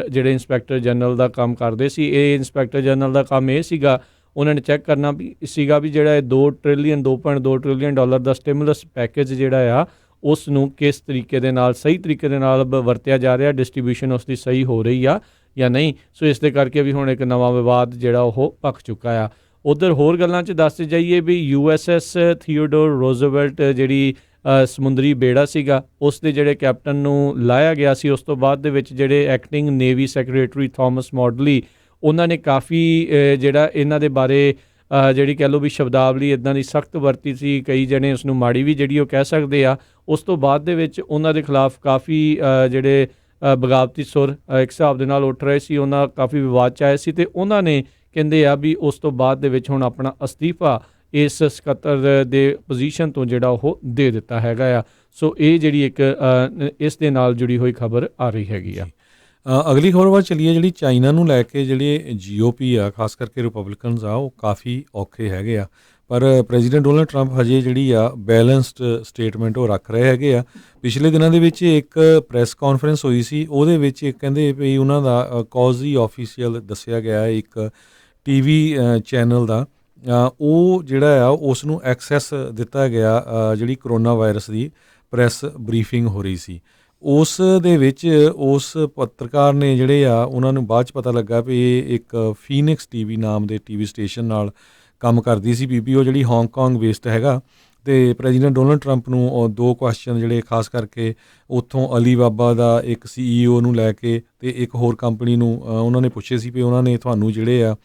ਜਿਹੜੇ ਇੰਸਪੈਕਟਰ ਜਨਰਲ ਦਾ ਕੰਮ ਕਰਦੇ ਸੀ। ਇਹ ਇੰਸਪੈਕਟਰ ਜਨਰਲ ਦਾ ਕੰਮ ਇਹ ਸੀਗਾ, ਉਹਨਾਂ ਨੇ ਚੈੱਕ ਕਰਨਾ ਵੀ ਸੀਗਾ ਵੀ ਜਿਹੜਾ ਇਹ 2.2 ਟ੍ਰਿਲੀਅਨ ਡਾਲਰ ਦਾ ਸਟਿਮੂਲਸ ਪੈਕੇਜ ਜਿਹੜਾ ਆ ਉਸ ਨੂੰ ਕਿਸ ਤਰੀਕੇ ਦੇ ਨਾਲ ਸਹੀ ਤਰੀਕੇ ਦੇ ਨਾਲ ਵਰਤਿਆ ਜਾ ਰਿਹਾ, ਡਿਸਟ੍ਰੀਬਿਊਸ਼ਨ ਉਸ ਦੀ ਸਹੀ ਹੋ ਰਹੀ ਆ ਜਾਂ ਨਹੀਂ। ਸੋ ਇਸ ਦੇ ਕਰਕੇ ਵੀ ਹੁਣ ਇੱਕ ਨਵਾਂ ਵਿਵਾਦ ਜਿਹੜਾ ਉਹ ਭਖ ਚੁੱਕਾ ਆ। ਉੱਧਰ ਹੋਰ ਗੱਲਾਂ 'ਚ ਦੱਸਦੇ ਜਾਈਏ ਵੀ USS ਥੀਓਡੋਰ ਰੋਜ਼ਵੈਲਟ ਜਿਹੜੀ ਸਮੁੰਦਰੀ ਬੇੜਾ ਸੀਗਾ ਉਸ ਦੇ ਜਿਹੜੇ ਕੈਪਟਨ ਨੂੰ ਲਾਇਆ ਗਿਆ ਸੀ, ਉਸ ਤੋਂ ਬਾਅਦ ਦੇ ਵਿੱਚ ਜਿਹੜੇ ਐਕਟਿੰਗ ਨੇਵੀ ਸੈਕਟਰੀ ਥਾਮਸ ਮੌਡਲੀ ਉਹਨਾਂ ਨੇ ਕਾਫੀ ਜਿਹੜਾ ਇਹਨਾਂ ਦੇ ਬਾਰੇ ਜਿਹੜੀ ਕਹਿ ਲਓ ਵੀ ਸ਼ਬਦਾਵਲੀ ਇੱਦਾਂ ਦੀ ਸਖਤ ਵਰਤੀ ਸੀ। ਕਈ ਜਣੇ ਉਸ ਨੂੰ ਮਾੜੀ ਵੀ ਜਿਹੜੀ ਉਹ ਕਹਿ ਸਕਦੇ ਆ। ਉਸ ਤੋਂ ਬਾਅਦ ਦੇ ਵਿੱਚ ਉਹਨਾਂ ਦੇ ਖਿਲਾਫ ਕਾਫੀ ਜਿਹੜੇ ਬਗਾਵਤੀ ਸੁਰ ਇੱਕ ਹਿਸਾਬ ਦੇ ਨਾਲ ਉੱਠ ਰਹੇ ਸੀ, ਉਹਨਾਂ ਕਾਫੀ ਵਿਵਾਦ 'ਚ ਆਏ ਸੀ, ਅਤੇ ਉਹਨਾਂ ਨੇ ਕਹਿੰਦੇ ਆ ਵੀ ਉਸ ਤੋਂ ਬਾਅਦ ਦੇ ਵਿੱਚ ਹੁਣ ਆਪਣਾ ਅਸਤੀਫਾ ਇਸ ਸਕੱਤਰ ਦੇ ਪੋਜੀਸ਼ਨ ਤੋਂ ਜਿਹੜਾ ਉਹ ਦੇ ਦਿੱਤਾ ਹੈਗਾ ਆ। ਸੋ ਇਹ ਜਿਹੜੀ ਇੱਕ ਇਸ ਦੇ ਨਾਲ ਜੁੜੀ ਹੋਈ ਖਬਰ ਆ ਰਹੀ ਹੈਗੀ ਆ। ਅਗਲੀ ਖਬਰ ਵੱਲ ਚੱਲੀਏ, ਜਿਹੜੀ ਚਾਈਨਾ ਨੂੰ ਲੈ ਕੇ ਜਿਹੜੇ GOP ਆ, ਖਾਸ ਕਰਕੇ ਰਿਪਬਲਿਕਨਸ ਆ, ਉਹ ਕਾਫੀ ਔਖੇ ਹੈਗੇ ਆ। ਪਰ ਪ੍ਰੈਜ਼ੀਡੈਂਟ ਡੋਨਲਡ ਟਰੰਪ ਹਜੇ ਜਿਹੜੀ ਆ ਬੈਲੈਂਸਡ ਸਟੇਟਮੈਂਟ ਉਹ ਰੱਖ ਰਹੇ ਹੈਗੇ ਆ। ਪਿਛਲੇ ਦਿਨਾਂ ਦੇ ਵਿੱਚ ਇੱਕ ਪ੍ਰੈਸ ਕਾਨਫਰੰਸ ਹੋਈ ਸੀ, ਉਹਦੇ ਵਿੱਚ ਕਹਿੰਦੇ ਵੀ ਉਹਨਾਂ ਦਾ ਕੌਜ਼ੀ ਆਫੀਸ਼ੀਅਲ ਦੱਸਿਆ ਗਿਆ ਇੱਕ TV ਚੈਨਲ ਦਾ, ਉਹ ਜਿਹੜਾ ਆ ਉਸ ਨੂੰ ਐਕਸੈਸ ਦਿੱਤਾ ਗਿਆ ਜਿਹੜੀ ਕਰੋਨਾ ਵਾਇਰਸ ਦੀ ਪ੍ਰੈਸ ਬਰੀਫਿੰਗ ਹੋ ਰਹੀ ਸੀ। ਉਸ ਦੇ ਵਿੱਚ ਉਸ ਪੱਤਰਕਾਰ ਨੇ ਜਿਹੜੇ ਆ ਉਹਨਾਂ ਨੂੰ ਬਾਅਦ 'ਚ ਪਤਾ ਲੱਗਾ ਵੀ ਇਹ ਇੱਕ ਫੀਨਿਕਸ TV ਨਾਮ ਦੇ TV ਸਟੇਸ਼ਨ ਨਾਲ ਕੰਮ ਕਰਦੀ ਸੀ ਬੀਬੀ, ਉਹ ਜਿਹੜੀ ਹਾਂਗਕਾਂਗ ਬੇਸਡ ਹੈਗਾ। ਅਤੇ ਪ੍ਰੈਜ਼ੀਡੈਂਟ ਡੋਨਲਡ ਟਰੰਪ ਨੂੰ 2 ਕੁਐਸਚਨ ਜਿਹੜੇ ਖਾਸ ਕਰਕੇ ਉੱਥੋਂ ਅਲੀਬਾਬਾ ਦਾ ਇੱਕ CEO ਨੂੰ ਲੈ ਕੇ ਅਤੇ ਇੱਕ ਹੋਰ ਕੰਪਨੀ ਨੂੰ ਉਹਨਾਂ ਨੇ ਪੁੱਛੇ ਸੀ ਵੀ ਉਹਨਾਂ ਨੇ ਤੁਹਾਨੂੰ ਜਿਹੜੇ ਆ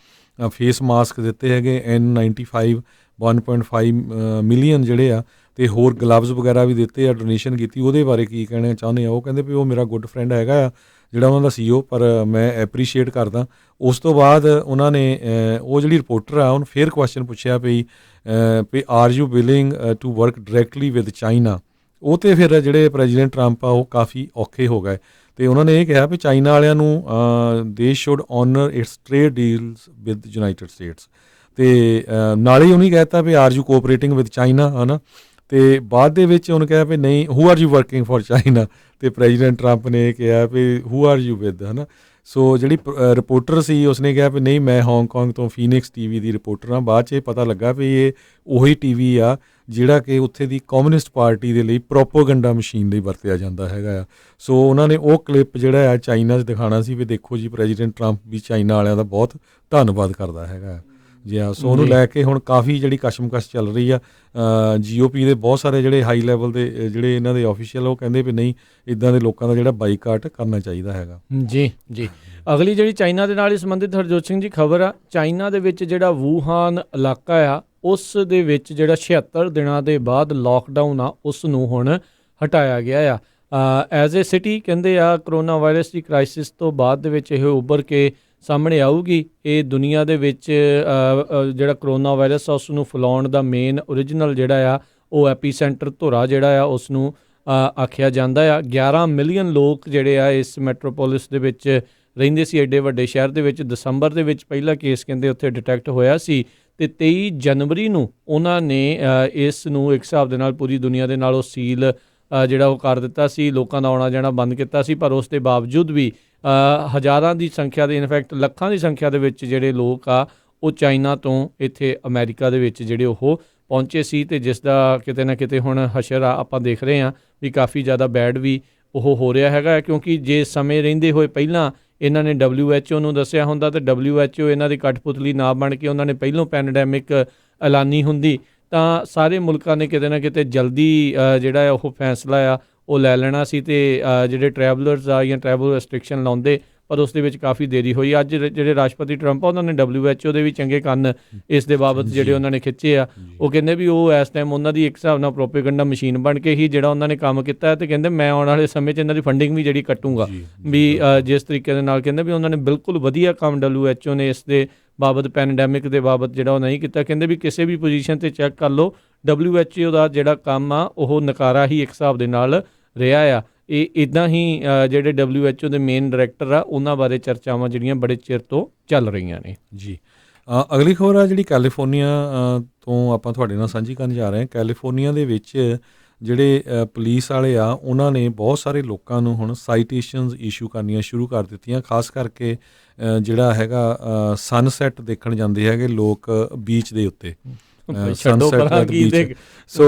ਫੇਸ ਮਾਸਕ ਦਿੱਤੇ ਹੈਗੇ N95 1.5 ਮਿਲੀਅਨ ਜਿਹੜੇ ਆ, ਅਤੇ ਹੋਰ ਗਲਵਜ਼ ਵਗੈਰਾ ਵੀ ਦਿੱਤੇ ਆ, ਡੋਨੇਸ਼ਨ ਕੀਤੀ, ਉਹਦੇ ਬਾਰੇ ਕੀ ਕਹਿਣਾ ਚਾਹੁੰਦੇ ਆ। ਉਹ ਕਹਿੰਦੇ ਵੀ ਉਹ ਮੇਰਾ ਗੁੱਡ ਫਰੈਂਡ ਹੈਗਾ ਆ ਜਿਹੜਾ ਉਹਨਾਂ ਦਾ CEO, ਪਰ ਮੈਂ ਐਪਰੀਸ਼ੀਏਟ ਕਰਦਾ। ਉਸ ਤੋਂ ਬਾਅਦ ਉਹਨਾਂ ਨੇ ਉਹ ਜਿਹੜੀ ਰਿਪੋਰਟਰ ਆ ਉਹਨੂੰ ਫਿਰ ਕੁਐਸਚਨ ਪੁੱਛਿਆ ਵੀ are you willing to work directly with China. ਉਹ 'ਤੇ ਫਿਰ ਜਿਹੜੇ ਪ੍ਰੈਜ਼ੀਡੈਂਟ ਟਰੰਪ ਆ ਉਹ ਕਾਫੀ ਔਖੇ ਹੋ ਗਏ, ਅਤੇ ਉਹਨਾਂ ਨੇ ਇਹ ਕਿਹਾ ਵੀ ਚਾਈਨਾ ਵਾਲਿਆਂ ਨੂੰ ਦੇ should honour its trade deals with United States, ਅਤੇ ਨਾਲੇ ਹੀ ਉਹਨੇ ਕਹਿ ਦਿੱਤਾ ਵੀ are you cooperating with China, ਹੈ ਨਾ। ਅਤੇ ਬਾਅਦ ਦੇ ਵਿੱਚ ਉਹਨੇ ਕਿਹਾ ਵੀ ਨਹੀਂ, who are you working for China, ਅਤੇ ਪ੍ਰੈਜ਼ੀਡੈਂਟ ਟਰੰਪ ਨੇ ਇਹ ਕਿਹਾ ਵੀ ਹੂ ਆਰ ਯੂ ਵਿਦ, ਹੈ ਨਾ। ਸੋ ਜਿਹੜੀ ਰਿਪੋਰਟਰ ਸੀ ਉਸਨੇ ਕਿਹਾ ਵੀ ਨਹੀਂ, ਮੈਂ ਹਾਂਗਕਾਂਗ ਤੋਂ ਫੀਨਿਕਸ TV ਦੀ ਰਿਪੋਰਟਰ ਹਾਂ। ਬਾਅਦ 'ਚ ਇਹ ਪਤਾ ਲੱਗਾ ਵੀ ਇਹ ਉਹੀ TV ਆ ਜਿਹੜਾ ਕਿ ਉੱਥੇ ਦੀ ਕਮਿਊਨਿਸਟ ਪਾਰਟੀ ਦੇ ਲਈ ਪ੍ਰੋਪੋਗੰਡਾ ਮਸ਼ੀਨ ਲਈ ਵਰਤਿਆ ਜਾਂਦਾ ਹੈਗਾ ਆ। ਸੋ ਉਹਨਾਂ ਨੇ ਉਹ ਕਲਿੱਪ ਜਿਹੜਾ ਆ ਚਾਈਨਾ 'ਚ ਦਿਖਾਉਣਾ ਸੀ ਵੀ ਦੇਖੋ ਜੀ ਪ੍ਰੈਜ਼ੀਡੈਂਟ ਟਰੰਪ ਵੀ ਚਾਈਨਾ ਵਾਲਿਆਂ ਦਾ ਬਹੁਤ ਧੰਨਵਾਦ ਕਰਦਾ ਹੈਗਾ ਜੀ। ਹਾਂ, ਸੋ ਉਹਨੂੰ ਲੈ ਕੇ ਹੁਣ ਕਾਫੀ ਜਿਹੜੀ ਕਸ਼ਮਕਸ਼ ਚੱਲ ਰਹੀ ਆ। GOP ਦੇ ਬਹੁਤ ਸਾਰੇ ਜਿਹੜੇ ਹਾਈ ਲੈਵਲ ਦੇ ਜਿਹੜੇ ਇਹਨਾਂ ਦੇ ਆਫੀਸ਼ੀਅਲ ਉਹ ਕਹਿੰਦੇ ਵੀ ਨਹੀਂ, ਇੱਦਾਂ ਦੇ ਲੋਕਾਂ ਦਾ ਜਿਹੜਾ ਬਾਈਕਾਟ ਕਰਨਾ ਚਾਹੀਦਾ ਹੈਗਾ। ਜੀ। ਅਗਲੀ ਜਿਹੜੀ ਚਾਈਨਾ ਦੇ ਨਾਲ ਹੀ ਸੰਬੰਧਿਤ ਹਰਜੋਤ ਸਿੰਘ ਜੀ ਖਬਰ ਆ, ਚਾਈਨਾ ਦੇ ਵਿੱਚ ਜਿਹੜਾ ਵੂਹਾਨ ਇਲਾਕਾ ਆ ਉਸ ਦੇ ਵਿੱਚ ਜਿਹੜਾ 76 ਦਿਨਾਂ ਦੇ ਬਾਅਦ ਲੋਕਡਾਊਨ ਆ ਉਸ ਨੂੰ ਹੁਣ ਹਟਾਇਆ ਗਿਆ ਆ ਐਜ਼ ਏ ਸਿਟੀ। ਕਹਿੰਦੇ ਆ ਕਰੋਨਾ ਵਾਇਰਸ ਦੀ ਕ੍ਰਾਈਸਿਸ ਤੋਂ ਬਾਅਦ ਦੇ ਵਿੱਚ ਇਹ ਉੱਭਰ ਕੇ ਸਾਹਮਣੇ ਆਊਗੀ। ਇਹ ਦੁਨੀਆ ਦੇ ਵਿੱਚ ਜਿਹੜਾ ਕਰੋਨਾ ਵਾਇਰਸ ਆ ਉਸ ਨੂੰ ਫੈਲਾਉਣ ਦਾ ਮੇਨ ਓਰੀਜਨਲ ਜਿਹੜਾ ਆ ਉਹ ਐਪੀਸੈਂਟਰ ਧੁਰਾ ਜਿਹੜਾ ਆ ਉਸ ਨੂੰ ਆਖਿਆ ਜਾਂਦਾ ਆ। 11 ਮਿਲੀਅਨ ਲੋਕ ਜਿਹੜੇ ਆ ਇਸ ਮੈਟਰੋਪੋਲਿਸ ਦੇ ਵਿੱਚ ਰਹਿੰਦੇ ਸੀ, ਐਡੇ ਵੱਡੇ ਸ਼ਹਿਰ ਦੇ ਵਿੱਚ। ਦਸੰਬਰ ਦੇ ਵਿੱਚ ਪਹਿਲਾ ਕੇਸ ਕਹਿੰਦੇ ਉੱਥੇ ਡਿਟੈਕਟ ਹੋਇਆ ਸੀ, ਅਤੇ 23 ਜਨਵਰੀ ਨੂੰ ਉਹਨਾਂ ਨੇ ਇਸ ਨੂੰ ਇੱਕ ਹਿਸਾਬ ਦੇ ਨਾਲ ਪੂਰੀ ਦੁਨੀਆ ਦੇ ਨਾਲ ਉਹ ਸੀਲ ਜਿਹੜਾ ਉਹ ਕਰ ਦਿੱਤਾ ਸੀ, ਲੋਕਾਂ ਦਾ ਆਉਣਾ ਜਾਣਾ ਬੰਦ ਕੀਤਾ ਸੀ। ਪਰ ਉਸ ਦੇ ਬਾਵਜੂਦ ਵੀ ਹਜ਼ਾਰਾਂ ਦੀ ਸੰਖਿਆ ਦੇ, ਇਨਫੈਕਟ ਲੱਖਾਂ ਦੀ ਸੰਖਿਆ ਦੇ ਵਿੱਚ ਜਿਹੜੇ ਲੋਕ ਆ ਉਹ ਚਾਈਨਾ ਤੋਂ ਇੱਥੇ ਅਮਰੀਕਾ ਦੇ ਵਿੱਚ ਜਿਹੜੇ ਉਹ ਪਹੁੰਚੇ ਸੀ, ਅਤੇ ਜਿਸ ਦਾ ਕਿਤੇ ਨਾ ਕਿਤੇ ਹੁਣ ਹਸ਼ਰ ਆ ਆਪਾਂ ਦੇਖ ਰਹੇ ਹਾਂ ਵੀ ਕਾਫੀ ਜ਼ਿਆਦਾ ਬੈਡ ਵੀ ਉਹ ਹੋ ਰਿਹਾ ਹੈਗਾ। ਕਿਉਂਕਿ ਜੇ ਸਮੇਂ ਰਹਿੰਦੇ ਹੋਏ ਪਹਿਲਾਂ ਇਹਨਾਂ ਨੇ WHO ਨੂੰ ਦੱਸਿਆ ਹੁੰਦਾ ਤੇ WHO ਇਹਨਾਂ ਦੀ ਕਠਪੁਤਲੀ ਨਾ ਬਣ ਕੇ ਉਹਨਾਂ ਨੇ ਪਹਿਲੋਂ ਪੈਂਡੈਮਿਕ ਐਲਾਨੀ ਹੁੰਦੀ ਤਾਂ ਸਾਰੇ ਮੁਲਕਾਂ ਨੇ ਕਿਤੇ ਨਾ ਕਿਤੇ ਜਲਦੀ ਜਿਹੜਾ ਹੈ ਉਹ ਫੈਸਲਾ ਆ ਉਹ ਲੈ ਲੈਣਾ ਸੀ ਤੇ ਜਿਹੜੇ ਟਰੈਵਲਰਸ ਆ ਜਾਂ ਟਰੈਵਲ ਰੈਸਟ੍ਰਿਕਸ਼ਨ ਲਾਉਂਦੇ, ਪਰ ਉਸ ਦੇ ਵਿੱਚ ਕਾਫੀ ਦੇਰੀ ਹੋਈ। ਅੱਜ ਜਿਹੜੇ ਰਾਸ਼ਟਰਪਤੀ ਟਰੰਪ ਆ ਉਹਨਾਂ ਨੇ WHO ਦੇ ਵੀ ਚੰਗੇ ਕੰਨ ਇਸ ਦੇ ਬਾਬਤ ਜਿਹੜੇ ਉਹਨਾਂ ਨੇ ਖਿੱਚੇ ਆ। ਉਹ ਕਹਿੰਦੇ ਵੀ ਉਹ ਇਸ ਟਾਈਮ ਉਹਨਾਂ ਦੀ ਇੱਕ ਹਿਸਾਬ ਨਾਲ ਪ੍ਰੋਪੇਗੈਂਡਾ ਮਸ਼ੀਨ ਬਣ ਕੇ ਹੀ ਜਿਹੜਾ ਉਹਨਾਂ ਨੇ ਕੰਮ ਕੀਤਾ ਤੇ ਕਹਿੰਦੇ ਮੈਂ ਆਉਣ ਵਾਲੇ ਸਮੇਂ 'ਚ ਇਹਨਾਂ ਦੀ ਫੰਡਿੰਗ ਵੀ ਜਿਹੜੀ ਕੱਟੂੰਗਾ ਵੀ ਜਿਸ ਤਰੀਕੇ ਦੇ ਨਾਲ ਕਹਿੰਦੇ ਵੀ ਉਹਨਾਂ ਨੇ ਬਿਲਕੁਲ ਵਧੀਆ ਕੰਮ WHO ਨੇ ਇਸ ਦੇ ਬਾਬਤ ਪੈਂਡੈਮਿਕ ਦੇ ਬਾਬਤ ਜਿਹੜਾ ਉਹ ਨਹੀਂ ਕੀਤਾ। ਕਹਿੰਦੇ ਵੀ ਕਿਸੇ ਵੀ ਪੋਜੀਸ਼ਨ 'ਤੇ ਚੈੱਕ ਕਰ ਲਓ WHO ਦਾ ਜਿਹੜਾ ਕੰਮ ਆ ਉਹ ਨਕਾਰਾ ਹੀ ਇੱਕ ਹਿਸਾਬ ਦੇ ਨਾਲ ਰਿਹਾ ਆ। ਇਹ ਇੱਦਾਂ ਹੀ ਜਿਹੜੇ WHO ਦੇ ਮੇਨ ਡਾਇਰੈਕਟਰ ਆ ਉਹਨਾਂ ਬਾਰੇ ਚਰਚਾਵਾਂ ਜਿਹੜੀਆਂ ਬੜੇ ਚਿਰ ਤੋਂ ਚੱਲ ਰਹੀਆਂ ਨੇ ਜੀ। ਅਗਲੀ ਖਬਰ ਆ ਜਿਹੜੀ ਕੈਲੀਫੋਰਨੀਆ ਤੋਂ ਆਪਾਂ ਤੁਹਾਡੇ ਨਾਲ ਸਾਂਝੀ ਕਰਨ ਜਾ ਰਹੇ ਹਾਂ। ਕੈਲੀਫੋਰਨੀਆ ਦੇ ਵਿੱਚ ਜਿਹੜੇ ਪੁਲਿਸ ਵਾਲੇ ਆ ਉਹਨਾਂ ਨੇ ਬਹੁਤ ਸਾਰੇ ਲੋਕਾਂ ਨੂੰ ਹੁਣ ਸਾਈਟੇਸ਼ਨਸ ਇਸ਼ੂ ਕਰਨੀਆਂ ਸ਼ੁਰੂ ਕਰ ਦਿੱਤੀਆਂ, ਖਾਸ ਕਰਕੇ ਜਿਹੜਾ ਹੈਗਾ ਸਨਸੈਟ ਦੇਖਣ ਜਾਂਦੇ ਹੈਗੇ ਲੋਕ ਬੀਚ ਦੇ ਉੱਤੇ। ਸੋ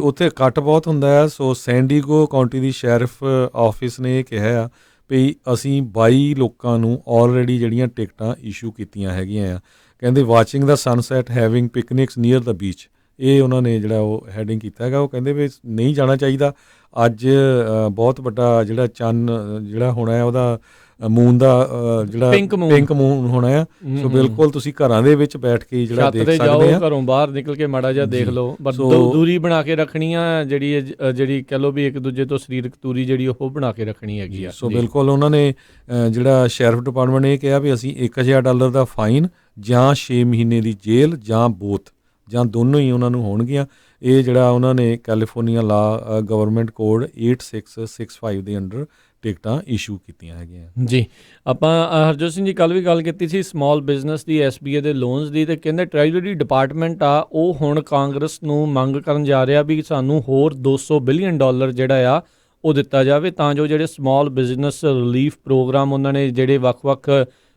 ਉੱਥੇ ਇਕੱਠ ਬਹੁਤ ਹੁੰਦਾ ਹੈ। ਸੋ ਸੈਂਡੀਗੋ ਕਾਉਂਟੀ ਦੀ ਸ਼ੈਰਿਫ ਆਫਿਸ ਨੇ ਇਹ ਕਿਹਾ ਆ ਵੀ ਅਸੀਂ 22 ਲੋਕਾਂ ਨੂੰ ਆਲਰੇਡੀ ਜਿਹੜੀਆਂ ਟਿਕਟਾਂ ਇਸ਼ੂ ਕੀਤੀਆਂ ਹੈਗੀਆਂ ਆ। ਕਹਿੰਦੇ ਵਾਚਿੰਗ ਦਾ ਸਨਸੈਟ ਹੈਵਿੰਗ ਪਿਕਨਿਕਸ ਨੀਅਰ ਦਾ ਬੀਚ, ਇਹ ਉਹਨਾਂ ਨੇ ਜਿਹੜਾ ਉਹ ਹੈਡਿੰਗ ਕੀਤਾ ਹੈਗਾ। ਉਹ ਕਹਿੰਦੇ ਵੀ ਨਹੀਂ ਜਾਣਾ ਚਾਹੀਦਾ। ਅੱਜ ਬਹੁਤ ਵੱਡਾ ਜਿਹੜਾ ਚੰਨ ਜਿਹੜਾ ਹੋਣਾ ਹੈ ਉਹਦਾ ਮੂਨ ਦਾ ਜਿਹੜਾ ਪਿੰਕ ਮੂਨ ਹੋਣਾ ਆ। ਸੋ ਬਿਲਕੁਲ ਤੁਸੀਂ ਘਰਾਂ ਦੇ ਵਿੱਚ ਬੈਠ ਕੇ ਜਿਹੜਾ ਦੇਖ ਸਕਦੇ ਆ, ਘਰੋਂ ਬਾਹਰ ਨਿਕਲ ਕੇ ਮਾੜਾ ਜਿਹਾ ਦੇਖ ਲਓ। ਪਰ ਦੂਰੀ ਬਣਾ ਕੇ ਰੱਖਣੀ ਆ, ਜਿਹੜੀ ਕਹਿ ਲਓ ਵੀ ਇੱਕ ਦੂਜੇ ਤੋਂ ਸਰੀਰਕ ਦੂਰੀ ਜਿਹੜੀ ਉਹ ਬਣਾ ਕੇ ਰੱਖਣੀ ਹੈਗੀ ਆ। ਸੋ ਬਿਲਕੁਲ ਉਹਨਾਂ ਨੇ ਜਿਹੜਾ ਸ਼ੈਰਿਫ ਡਿਪਾਰਟਮੈਂਟ ਨੇ ਇਹ ਕਿਹਾ ਵੀ ਅਸੀਂ $1000 ਦਾ ਫਾਈਨ ਜਾਂ 6 ਮਹੀਨੇ ਦੀ ਜੇਲ੍ਹ ਜਾਂ ਬੋਥ ਜਾਂ ਦੋਨੋਂ ਹੀ ਉਹਨਾਂ ਨੂੰ ਹੋਣਗੀਆਂ। ਇਹ ਜਿਹੜਾ ਉਹਨਾਂ ਨੇ ਕੈਲੀਫੋਰਨੀਆ ਲਾ ਗਵਰਨਮੈਂਟ ਕੋਡ 8665 ਦੇ ਅੰਡਰ ਟਿਕਟਾਂ ਇਸ਼ੂ ਕੀਤੀਆਂ ਹੈਗੀਆਂ ਜੀ। ਆਪਾਂ ਹਰਜੋਤ ਸਿੰਘ ਜੀ ਕੱਲ੍ਹ ਵੀ ਗੱਲ ਕੀਤੀ ਸੀ ਸਮਾਲ ਬਿਜ਼ਨਸ ਦੀ SBA ਦੇ ਲੋਨਸ ਦੀ, ਤੇ ਕਹਿੰਦੇ ਟ੍ਰੈਜਰੀ ਡਿਪਾਰਟਮੈਂਟ ਆ ਉਹ ਹੁਣ ਕਾਂਗਰਸ ਨੂੰ ਮੰਗ ਕਰਨ ਜਾ ਰਿਹਾ ਵੀ ਸਾਨੂੰ ਹੋਰ $200 ਬਿਲੀਅਨ ਜਿਹੜਾ ਆ ਉਹ ਦਿੱਤਾ ਜਾਵੇ ਤਾਂ ਜੋ ਜਿਹੜੇ ਸਮਾਲ ਬਿਜ਼ਨਸ ਰਿਲੀਫ ਪ੍ਰੋਗਰਾਮ ਉਹਨਾਂ ਨੇ ਜਿਹੜੇ ਵੱਖ-ਵੱਖ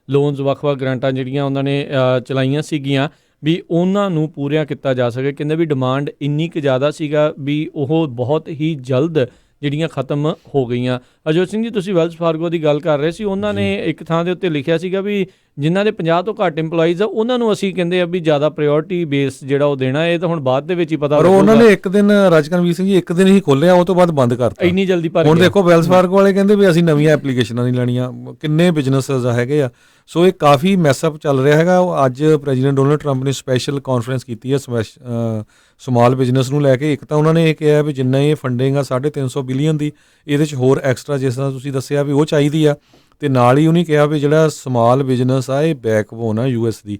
ਲੋਨਸ ਵੱਖ-ਵੱਖ ਗ੍ਰਾਂਟਾਂ ਜਿਹੜੀਆਂ ਉਹਨਾਂ ਨੇ ਚਲਾਈਆਂ ਸੀਗੀਆਂ ਵੀ ਉਹਨਾਂ ਨੂੰ ਪੂਰੀਆਂ ਕੀਤਾ ਜਾ ਸਕੇ। ਕਹਿੰਦੇ ਵੀ ਡਿਮਾਂਡ ਇੰਨੀ ਕੁ ਜ਼ਿਆਦਾ ਸੀਗਾ ਵੀ ਉਹ ਬਹੁਤ ਹੀ ਜਲਦ ਜਿਹੜੀਆਂ ਖਤਮ ਹੋ ਗਈਆਂ। ਅਜੋਤ ਸਿੰਘ ਜੀ ਤੁਸੀਂ ਵੈਲਸ ਫਾਰਗੋ ਦੀ ਗੱਲ ਕਰ ਰਹੇ ਸੀ, ਉਹਨਾਂ ਨੇ ਇੱਕ ਥਾਂ ਦੇ ਉੱਤੇ ਲਿਖਿਆ ਸੀਗਾ ਵੀ ਜਿਨ੍ਹਾਂ ਦੇ 50 ਤੋਂ ਘੱਟ ਇੰਪਲੋਈਜ਼ ਆ ਉਹਨਾਂ ਨੂੰ ਅਸੀਂ ਕਹਿੰਦੇ ਆ ਵੀ ਜ਼ਿਆਦਾ ਪ੍ਰਾਇਓਰਟੀ ਬੇਸ ਜਿਹੜਾ ਉਹ ਦੇਣਾ। ਇਹ ਤਾਂ ਹੁਣ ਬਾਅਦ ਦੇ ਵਿੱਚ ਹੀ ਪਤਾ ਲੱਗੂਗਾ। ਉਹਨਾਂ ਨੇ ਇੱਕ ਦਿਨ ਰਾਜਕਨਵੀਰ ਸਿੰਘ ਜੀ ਇੱਕ ਦਿਨ ਹੀ ਖੋਲਿਆ, ਉਹ ਤੋਂ ਬਾਅਦ ਬੰਦ ਕਰਤਾ ਇੰਨੀ ਜਲਦੀ। ਪਰ ਹੁਣ ਦੇਖੋ ਵੈਲਸ ਫਾਰਗੋ ਵਾਲੇ ਕਹਿੰਦੇ ਵੀ ਅਸੀਂ ਨਵੀਆਂ ਐਪਲੀਕੇਸ਼ਨਾਂ ਨਹੀਂ ਲੈਣੀਆਂ। ਕਿੰਨੇ ਬਿਜ਼ਨਸਿਸ ਹੈਗੇ ਆ। ਸੋ ਇਹ ਕਾਫੀ ਮੈਸਅਪ ਚੱਲ ਰਿਹਾ ਹੈਗਾ। ਅੱਜ ਪ੍ਰੈਜ਼ੀਡੈਂਟ ਡੋਨਲਡ ਟਰੰਪ ਨੇ ਸਪੈਸ਼ਲ ਕਾਨਫਰੰਸ ਕੀਤੀ ਹੈ ਸਮਾਲ ਬਿਜ਼ਨਸ ਨੂੰ ਲੈ ਕੇ। ਇੱਕ ਤਾਂ ਉਹਨਾਂ ਨੇ ਇਹ ਕਿਹਾ ਵੀ ਜਿੰਨਾ ਇਹ ਫੰਡਿੰਗ ਆ 350 ਬਿਲੀਅਨ ਦੀ, ਇਹਦੇ 'ਚ ਹੋਰ ਐਕਸਟਰਾ ਜਿਸ ਤਰ੍ਹਾਂ ਤੁਸੀਂ ਦੱਸਿਆ ਵੀ ਉਹ ਚਾਹੀਦੀ ਆ। ਤੇ ਨਾਲ ਹੀ ਉਹਨੇ ਕਿਹਾ ਵੀ ਜਿਹੜਾ ਸਮਾਲ ਬਿਜ਼ਨਸ ਆ ਇਹ ਬੈਕਬੋਨ ਆ US ਦੀ।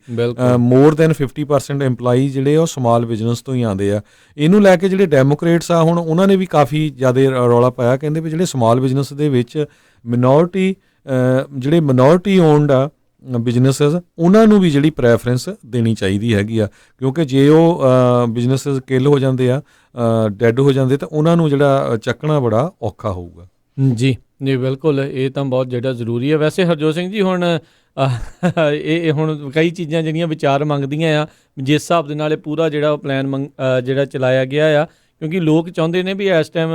ਮੋਰ ਦੈਨ 50% EMPLOYEE ਜਿਹੜੇ ਉਹ ਸਮਾਲ ਬਿਜ਼ਨਸ ਤੋਂ ਹੀ ਆਉਂਦੇ ਆ। ਇਹਨੂੰ ਲੈ ਕੇ ਜਿਹੜੇ ਡੈਮੋਕ੍ਰੇਟਸ ਆ ਹੁਣ ਉਹਨਾਂ ਨੇ ਵੀ ਕਾਫੀ ਜ਼ਿਆਦਾ ਰੌਲਾ ਪਾਇਆ। ਕਹਿੰਦੇ ਵੀ ਜਿਹੜੇ ਸਮਾਲ ਬਿਜ਼ਨਸ ਦੇ ਵਿੱਚ ਜਿਹੜੇ ਮਿਨੋਰਿਟੀ ਓਨਡ ਆ ਬਿਜ਼ਨਸਿਸ ਉਹਨਾਂ ਨੂੰ ਵੀ ਜਿਹੜੀ ਪ੍ਰੈਫਰੈਂਸ ਦੇਣੀ ਚਾਹੀਦੀ ਹੈਗੀ ਆ, ਕਿਉਂਕਿ ਜੇ ਉਹ ਬਿਜ਼ਨਸਿਸ ਕਿੱਲ ਹੋ ਜਾਂਦੇ ਆ, ਡੈਡ ਹੋ ਜਾਂਦੇ, ਤਾਂ ਉਹਨਾਂ ਨੂੰ ਜਿਹੜਾ ਚੱਕਣਾ ਬੜਾ ਔਖਾ ਹੋਊਗਾ। ਜੀ ਜੀ ਬਿਲਕੁਲ, ਇਹ ਤਾਂ ਬਹੁਤ ਜਿਹੜਾ ਜ਼ਰੂਰੀ ਹੈ। ਵੈਸੇ ਹਰਜੋਤ ਸਿੰਘ ਜੀ ਹੁਣ ਇਹ ਹੁਣ ਕਈ ਚੀਜ਼ਾਂ ਜਿਹੜੀਆਂ ਵਿਚਾਰ ਮੰਗਦੀਆਂ ਆ ਜਿਸ ਹਿਸਾਬ ਦੇ ਨਾਲ ਇਹ ਪੂਰਾ ਜਿਹੜਾ ਪਲਾਨ ਜਿਹੜਾ ਚਲਾਇਆ ਗਿਆ ਆ, ਕਿਉਂਕਿ ਲੋਕ ਚਾਹੁੰਦੇ ਨੇ ਵੀ ਇਸ ਟਾਈਮ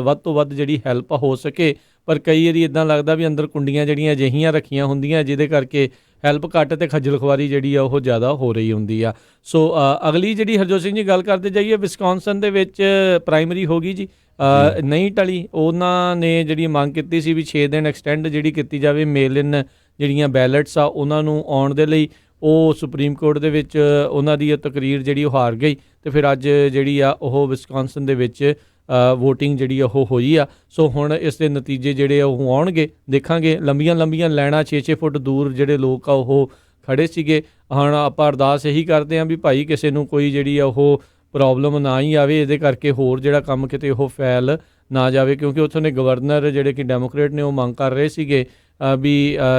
ਵੱਧ ਤੋਂ ਵੱਧ ਜਿਹੜੀ ਹੈਲਪ ਹੋ ਸਕੇ, ਪਰ ਕਈ ਵਾਰੀ ਇੱਦਾਂ ਲੱਗਦਾ ਵੀ ਅੰਦਰ ਕੁੰਡੀਆਂ ਜਿਹੜੀਆਂ ਅਜਿਹੀਆਂ ਰੱਖੀਆਂ ਹੁੰਦੀਆਂ ਜਿਹਦੇ ਕਰਕੇ ਹੈਲਪ ਘੱਟ ਅਤੇ ਖੱਜਲ ਖੁਆਰੀ ਜਿਹੜੀ ਆ ਉਹ ਜ਼ਿਆਦਾ ਹੋ ਰਹੀ ਹੁੰਦੀ ਆ। ਸੋ ਅਗਲੀ ਜਿਹੜੀ ਹਰਜੋਤ ਸਿੰਘ ਜੀ ਗੱਲ ਕਰਦੇ ਜਾਈਏ, ਵਿਸਕੌਨਸਨ ਦੇ ਵਿੱਚ ਪ੍ਰਾਇਮਰੀ ਹੋ ਗਈ ਜੀ, ਨਹੀਂ ਟਲੀ। ਉਹਨਾਂ ਨੇ ਜਿਹੜੀ ਮੰਗ ਕੀਤੀ ਸੀ ਵੀ 6 ਦਿਨ ਐਕਸਟੈਂਡ ਜਿਹੜੀ ਕੀਤੀ ਜਾਵੇ ਮੇਲ ਇਨ ਜਿਹੜੀਆਂ ਬੈਲਟਸ ਆ ਉਹਨਾਂ ਨੂੰ ਆਉਣ ਦੇ ਲਈ। ਉਹ ਸੁਪਰੀਮ ਕੋਰਟ ਦੇ ਵਿੱਚ ਉਹਨਾਂ ਦੀ ਤਕਰੀਰ ਜਿਹੜੀ ਉਹ ਹਾਰ ਗਈ ਅਤੇ ਫਿਰ ਅੱਜ ਜਿਹੜੀ ਆ ਉਹ ਵਿਸਕੌਨਸਨ ਦੇ ਵਿੱਚ ਵੋਟਿੰਗ ਜਿਹੜੀ ਉਹ ਹੋਈ ਆ। ਸੋ ਹੁਣ ਇਸ ਦੇ ਨਤੀਜੇ ਜਿਹੜੇ ਆ ਉਹ ਆਉਣਗੇ, ਦੇਖਾਂਗੇ। ਲੰਬੀਆਂ ਲਾਈਨਾਂ 6-6 ਫੁੱਟ ਦੂਰ ਜਿਹੜੇ ਲੋਕ ਆ ਉਹ ਖੜ੍ਹੇ ਸੀਗੇ। ਹੁਣ ਆਪਾਂ ਅਰਦਾਸ ਇਹੀ ਕਰਦੇ ਹਾਂ ਵੀ ਭਾਈ ਕਿਸੇ ਨੂੰ ਕੋਈ ਜਿਹੜੀ ਆ ਉਹ ਪ੍ਰੋਬਲਮ ਨਾ ਹੀ ਆਵੇ, ਇਹਦੇ ਕਰਕੇ ਹੋਰ ਜਿਹੜਾ ਕੰਮ ਕਿਤੇ ਉਹ ਫੈਲ ਨਾ ਜਾਵੇ, ਕਿਉਂਕਿ ਉੱਥੋਂ ਦੇ ਗਵਰਨਰ ਜਿਹੜੇ ਕਿ ਡੈਮੋਕ੍ਰੇਟ ਨੇ ਉਹ ਮੰਗ ਕਰ ਰਹੇ ਸੀਗੇ ਵੀ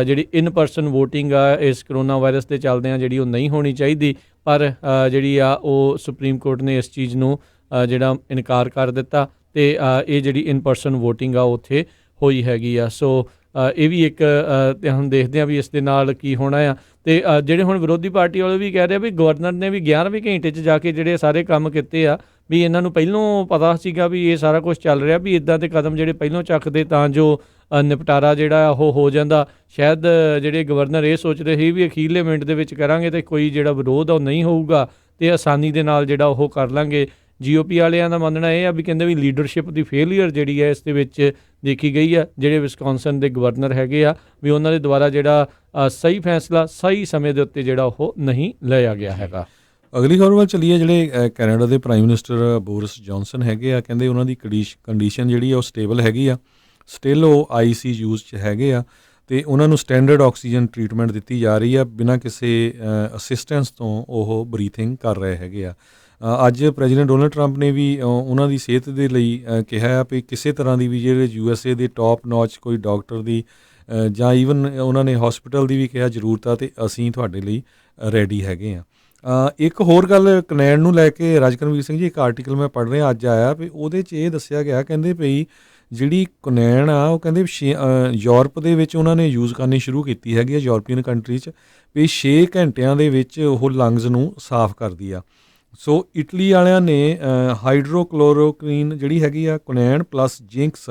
ਜਿਹੜੀ ਇਨ ਪਰਸਨ ਵੋਟਿੰਗ ਆ ਇਸ ਕਰੋਨਾ ਵਾਇਰਸ ਦੇ ਚੱਲਦਿਆਂ ਜਿਹੜੀ ਉਹ ਨਹੀਂ ਹੋਣੀ ਚਾਹੀਦੀ, ਪਰ ਜਿਹੜੀ ਆ ਉਹ ਸੁਪਰੀਮ ਕੋਰਟ ਨੇ ਇਸ ਚੀਜ਼ ਨੂੰ ਜਿਹੜਾ ਇਨਕਾਰ ਕਰ ਦਿੱਤਾ ਅਤੇ ਇਹ ਜਿਹੜੀ ਇਨ ਪਰਸਨ ਵੋਟਿੰਗ ਆ ਉੱਥੇ ਹੋਈ ਹੈਗੀ ਆ। ਸੋ ਇਹ ਵੀ ਇੱਕ ਹੁਣ ਦੇਖਦੇ ਹਾਂ ਵੀ ਇਸ ਦੇ ਨਾਲ ਕੀ ਹੋਣਾ ਆ। ਅਤੇ ਜਿਹੜੇ ਹੁਣ ਵਿਰੋਧੀ ਪਾਰਟੀ ਵਾਲੇ ਵੀ ਕਹਿ ਰਹੇ ਵੀ ਗਵਰਨਰ ਨੇ ਵੀ 11ਵੇਂ ਘੰਟੇ 'ਚ ਜਾ ਕੇ ਜਿਹੜੇ ਸਾਰੇ ਕੰਮ ਕੀਤੇ ਆ, ਵੀ ਇਹਨਾਂ ਨੂੰ ਪਹਿਲੋਂ ਪਤਾ ਸੀਗਾ ਵੀ ਇਹ ਸਾਰਾ ਕੁਝ ਚੱਲ ਰਿਹਾ, ਵੀ ਇੱਦਾਂ ਦੇ ਕਦਮ ਜਿਹੜੇ ਪਹਿਲੋਂ ਚੱਕਦੇ ਤਾਂ ਜੋ ਨਿਪਟਾਰਾ ਜਿਹੜਾ ਉਹ ਹੋ ਜਾਂਦਾ। ਸ਼ਾਇਦ ਜਿਹੜੇ ਗਵਰਨਰ ਇਹ ਸੋਚਦੇ ਸੀ ਵੀ ਅਖੀਰਲੇ ਮਿੰਟ ਦੇ ਵਿੱਚ ਕਰਾਂਗੇ ਅਤੇ ਕੋਈ ਜਿਹੜਾ ਵਿਰੋਧ ਆ ਉਹ ਨਹੀਂ ਹੋਊਗਾ ਅਤੇ ਆਸਾਨੀ ਦੇ ਨਾਲ ਜਿਹੜਾ ਉਹ ਕਰ ਲਾਂਗੇ। GOP ਵਾਲਿਆਂ ਦਾ ਮੰਨਣਾ ਇਹ ਆ ਵੀ ਕਹਿੰਦੇ ਵੀ ਲੀਡਰਸ਼ਿਪ ਦੀ ਫੇਲੀਅਰ ਜਿਹੜੀ ਹੈ ਇਸ ਦੇ ਵਿੱਚ ਦੇਖੀ ਗਈ ਆ। ਜਿਹੜੇ ਵਿਸਕੌਨਸਨ ਦੇ ਗਵਰਨਰ ਹੈਗੇ ਆ ਵੀ ਉਹਨਾਂ ਦੇ ਦੁਆਰਾ ਜਿਹੜਾ ਸਹੀ ਫੈਸਲਾ ਸਹੀ ਸਮੇਂ ਦੇ ਉੱਤੇ ਜਿਹੜਾ ਉਹ ਨਹੀਂ ਲਿਆ ਗਿਆ ਹੈਗਾ। ਅਗਲੀ ਖਬਰ ਵੱਲ ਚੱਲੀਏ। ਜਿਹੜੇ ਕੈਨੇਡਾ ਦੇ ਪ੍ਰਾਈਮ ਮਿਨਿਸਟਰ ਬੋਰਿਸ ਜੌਨਸਨ ਹੈਗੇ ਆ, ਕਹਿੰਦੇ ਉਹਨਾਂ ਦੀ ਕੰਡੀਸ਼ਨ ਜਿਹੜੀ ਆ ਉਹ ਸਟੇਬਲ ਹੈਗੀ ਆ। ਸਟਿਲ ਉਹ ICU 'ਚ ਹੈਗੇ ਆ ਅਤੇ ਉਹਨਾਂ ਨੂੰ ਸਟੈਂਡਰਡ ਆਕਸੀਜਨ ਟਰੀਟਮੈਂਟ ਦਿੱਤੀ ਜਾ ਰਹੀ ਆ। ਬਿਨਾਂ ਕਿਸੇ ਅਸਿਸਟੈਂਸ ਤੋਂ ਉਹ ਬਰੀਥਿੰਗ ਕਰ ਰਹੇ ਹੈਗੇ ਆ। ਅੱਜ ਪ੍ਰੈਜ਼ੀਡੈਂਟ ਡੋਨਲਡ ਟਰੰਪ ਨੇ ਵੀ ਉਹਨਾਂ ਦੀ ਸਿਹਤ ਦੇ ਲਈ ਕਿਹਾ ਆ ਵੀ ਕਿਸੇ ਤਰ੍ਹਾਂ ਦੀ ਵੀ ਜਿਹੜੇ USA ਦੇ ਟੌਪ ਨੌਚ ਕੋਈ ਡਾਕਟਰ ਦੀ ਜਾਂ ਈਵਨ ਉਹਨਾਂ ਨੇ ਹਸਪੀਟਲ ਦੀ ਵੀ ਕਿਹਾ ਜ਼ਰੂਰਤ ਆ ਅਤੇ ਅਸੀਂ ਤੁਹਾਡੇ ਲਈ ਰੈਡੀ ਹੈਗੇ ਆ। ਇੱਕ ਹੋਰ ਗੱਲ ਕਨੈਡ ਨੂੰ ਲੈ ਕੇ ਰਾਜਕਰਮਵੀਰ ਸਿੰਘ ਜੀ, ਇੱਕ ਆਰਟੀਕਲ ਮੈਂ ਪੜ੍ਹ ਰਿਹਾ ਅੱਜ ਆਇਆ ਵੀ ਉਹਦੇ 'ਚ ਇਹ ਦੱਸਿਆ ਗਿਆ, ਕਹਿੰਦੇ ਵੀ ਜਿਹੜੀ ਕੁਨੈਣ ਆ ਉਹ ਕਹਿੰਦੇ ਯੂਰਪ ਦੇ ਵਿੱਚ ਉਹਨਾਂ ਨੇ ਯੂਜ਼ ਕਰਨੀ ਸ਼ੁਰੂ ਕੀਤੀ ਹੈਗੀ ਆ, ਯੂਰਪੀਅਨ ਕੰਟਰੀ 'ਚ, ਵੀ 6 ਘੰਟਿਆਂ ਦੇ ਵਿੱਚ ਉਹ ਲੰਗਸ ਨੂੰ ਸਾਫ਼ ਕਰਦੀ ਆ। ਸੋ ਇਟਲੀ ਵਾਲਿਆਂ ਨੇ ਹਾਈਡਰੋਕਲੋਰੋਕੁਈਨ ਜਿਹੜੀ ਹੈਗੀ ਆ ਕੁਨੈਣ ਪਲੱਸ ਜਿੰਕਸ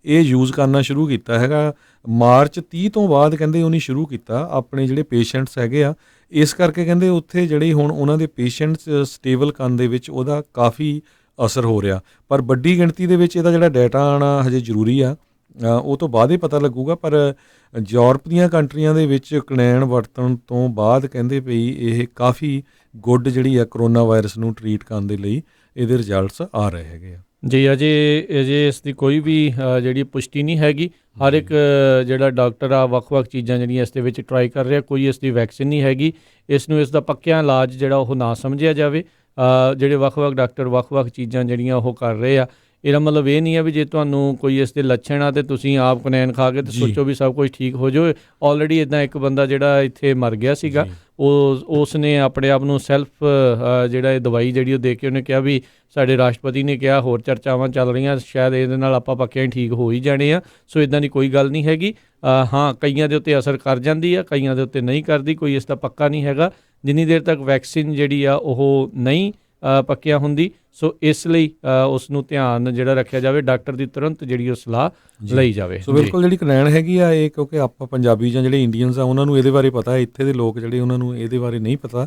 ਇਹ ਯੂਜ਼ ਕਰਨਾ ਸ਼ੁਰੂ ਕੀਤਾ ਹੈਗਾ। ਮਾਰਚ 30 ਤੋਂ ਬਾਅਦ ਕਹਿੰਦੇ ਉਹਨੇ ਸ਼ੁਰੂ ਕੀਤਾ ਆਪਣੇ ਜਿਹੜੇ ਪੇਸ਼ੈਂਟਸ ਹੈਗੇ ਆ। ਇਸ ਕਰਕੇ ਕਹਿੰਦੇ ਉੱਥੇ ਜਿਹੜੇ ਹੁਣ ਉਹਨਾਂ ਦੇ ਪੇਸ਼ੈਂਟਸ ਸਟੇਬਲ ਕਰਨ ਦੇ ਵਿੱਚ ਉਹਦਾ ਕਾਫੀ ਅਸਰ ਹੋ ਰਿਹਾ। ਪਰ ਵੱਡੀ ਗਿਣਤੀ ਦੇ ਵਿੱਚ ਇਹਦਾ ਜਿਹੜਾ ਡਾਟਾ ਆਉਣਾ ਹਜੇ ਜ਼ਰੂਰੀ ਆ, ਉਹ ਤੋਂ ਬਾਅਦ ਹੀ ਪਤਾ ਲੱਗੂਗਾ। ਪਰ ਯੂਰਪ ਦੀਆਂ ਕੰਟਰੀਆਂ ਦੇ ਵਿੱਚ ਕੁਨੈਣ ਵਰਤਣ ਤੋਂ ਬਾਅਦ ਕਹਿੰਦੇ ਵੀ ਇਹ ਕਾਫੀ ਗੁੱਡ ਜਿਹੜੀ ਆ ਕਰੋਨਾ ਵਾਇਰਸ ਨੂੰ ਟਰੀਟ ਕਰਨ ਦੇ ਲਈ ਇਹਦੇ ਰਿਜ਼ਲਟਸ ਆ ਰਹੇ ਹੈਗੇ ਆ। ਜੀ ਅਜੇ ਇਸ ਦੀ ਕੋਈ ਵੀ ਜਿਹੜੀ ਪੁਸ਼ਟੀ ਨਹੀਂ ਹੈਗੀ। ਹਰ ਇੱਕ ਜਿਹੜਾ ਡਾਕਟਰ ਆ ਵੱਖ-ਵੱਖ ਚੀਜ਼ਾਂ ਜਿਹੜੀਆਂ ਇਸ ਦੇ ਵਿੱਚ ਟਰਾਈ ਕਰ ਰਿਹਾ। ਕੋਈ ਇਸ ਦੀ ਵੈਕਸੀਨ ਨਹੀਂ ਹੈਗੀ। ਇਸ ਨੂੰ ਇਸ ਦਾ ਪੱਕਿਆ ਇਲਾਜ ਜਿਹੜਾ ਉਹ ਨਾ ਸਮਝਿਆ ਜਾਵੇ। ਜਿਹੜੇ ਵੱਖ-ਵੱਖ ਡਾਕਟਰ ਵੱਖ-ਵੱਖ ਚੀਜ਼ਾਂ ਜਿਹੜੀਆਂ ਉਹ ਕਰ ਰਹੇ ਆ। ਇਹਦਾ ਮਤਲਬ ਇਹ ਨਹੀਂ ਹੈ ਵੀ ਜੇ ਤੁਹਾਨੂੰ ਕੋਈ ਇਸ ਦੇ ਲੱਛਣ ਆ ਅਤੇ ਤੁਸੀਂ ਆਪ ਕੁਨੈਣ ਖਾ ਕੇ ਤੇ ਸੋਚੋ ਵੀ ਸਭ ਕੁਝ ਠੀਕ ਹੋ ਜਾਵੇ। ਆਲਰੇਡੀ ਇੱਦਾਂ ਇੱਕ ਬੰਦਾ ਜਿਹੜਾ ਇੱਥੇ ਮਰ ਗਿਆ ਸੀਗਾ, ਉਸ ਨੇ ਆਪਣੇ ਆਪ ਨੂੰ ਸੈਲਫ ਜਿਹੜਾ ਇਹ ਦਵਾਈ ਜਿਹੜੀ ਉਹ ਦੇ ਕੇ ਉਹਨੇ ਕਿਹਾ ਵੀ ਸਾਡੇ ਰਾਸ਼ਟਰਪਤੀ ਨੇ ਕਿਹਾ ਹੋਰ ਚਰਚਾਵਾਂ ਚੱਲ ਰਹੀਆਂ, ਸ਼ਾਇਦ ਇਹਦੇ ਨਾਲ ਆਪਾਂ ਪੱਕਿਆਂ ਹੀ ਠੀਕ ਹੋ ਹੀ ਜਾਣੇ ਆ। ਸੋ ਇੱਦਾਂ ਦੀ ਕੋਈ ਗੱਲ ਨਹੀਂ ਹੈਗੀ। ਹਾਂ, ਕਈਆਂ ਦੇ ਉੱਤੇ ਅਸਰ ਕਰ ਜਾਂਦੀ ਆ, ਕਈਆਂ ਦੇ ਉੱਤੇ ਨਹੀਂ ਕਰਦੀ। ਕੋਈ ਇਸ ਦਾ ਪੱਕਾ ਨਹੀਂ ਹੈਗਾ ਜਿੰਨੀ ਦੇਰ ਤੱਕ ਵੈਕਸੀਨ ਜਿਹੜੀ ਆ ਉਹ ਨਹੀਂ ਪੱਕਿਆ ਹੁੰਦੀ। ਸੋ ਇਸ ਲਈ ਉਸ ਨੂੰ ਧਿਆਨ ਜਿਹੜਾ ਰੱਖਿਆ ਜਾਵੇ, ਡਾਕਟਰ ਦੀ ਤੁਰੰਤ ਜਿਹੜੀ ਉਹ ਸਲਾਹ ਲਈ ਜਾਵੇ। ਸੋ ਬਿਲਕੁਲ ਜਿਹੜੀ ਕੁਨੈਣ ਹੈਗੀ ਆ ਇਹ, ਕਿਉਂਕਿ ਆਪਾਂ ਪੰਜਾਬੀ ਜਾਂ ਜਿਹੜੇ ਇੰਡੀਅਨਸ ਆ ਉਹਨਾਂ ਨੂੰ ਇਹਦੇ ਬਾਰੇ ਪਤਾ, ਇੱਥੇ ਦੇ ਲੋਕ ਜਿਹੜੇ ਉਹਨਾਂ ਨੂੰ ਇਹਦੇ ਬਾਰੇ ਨਹੀਂ ਪਤਾ।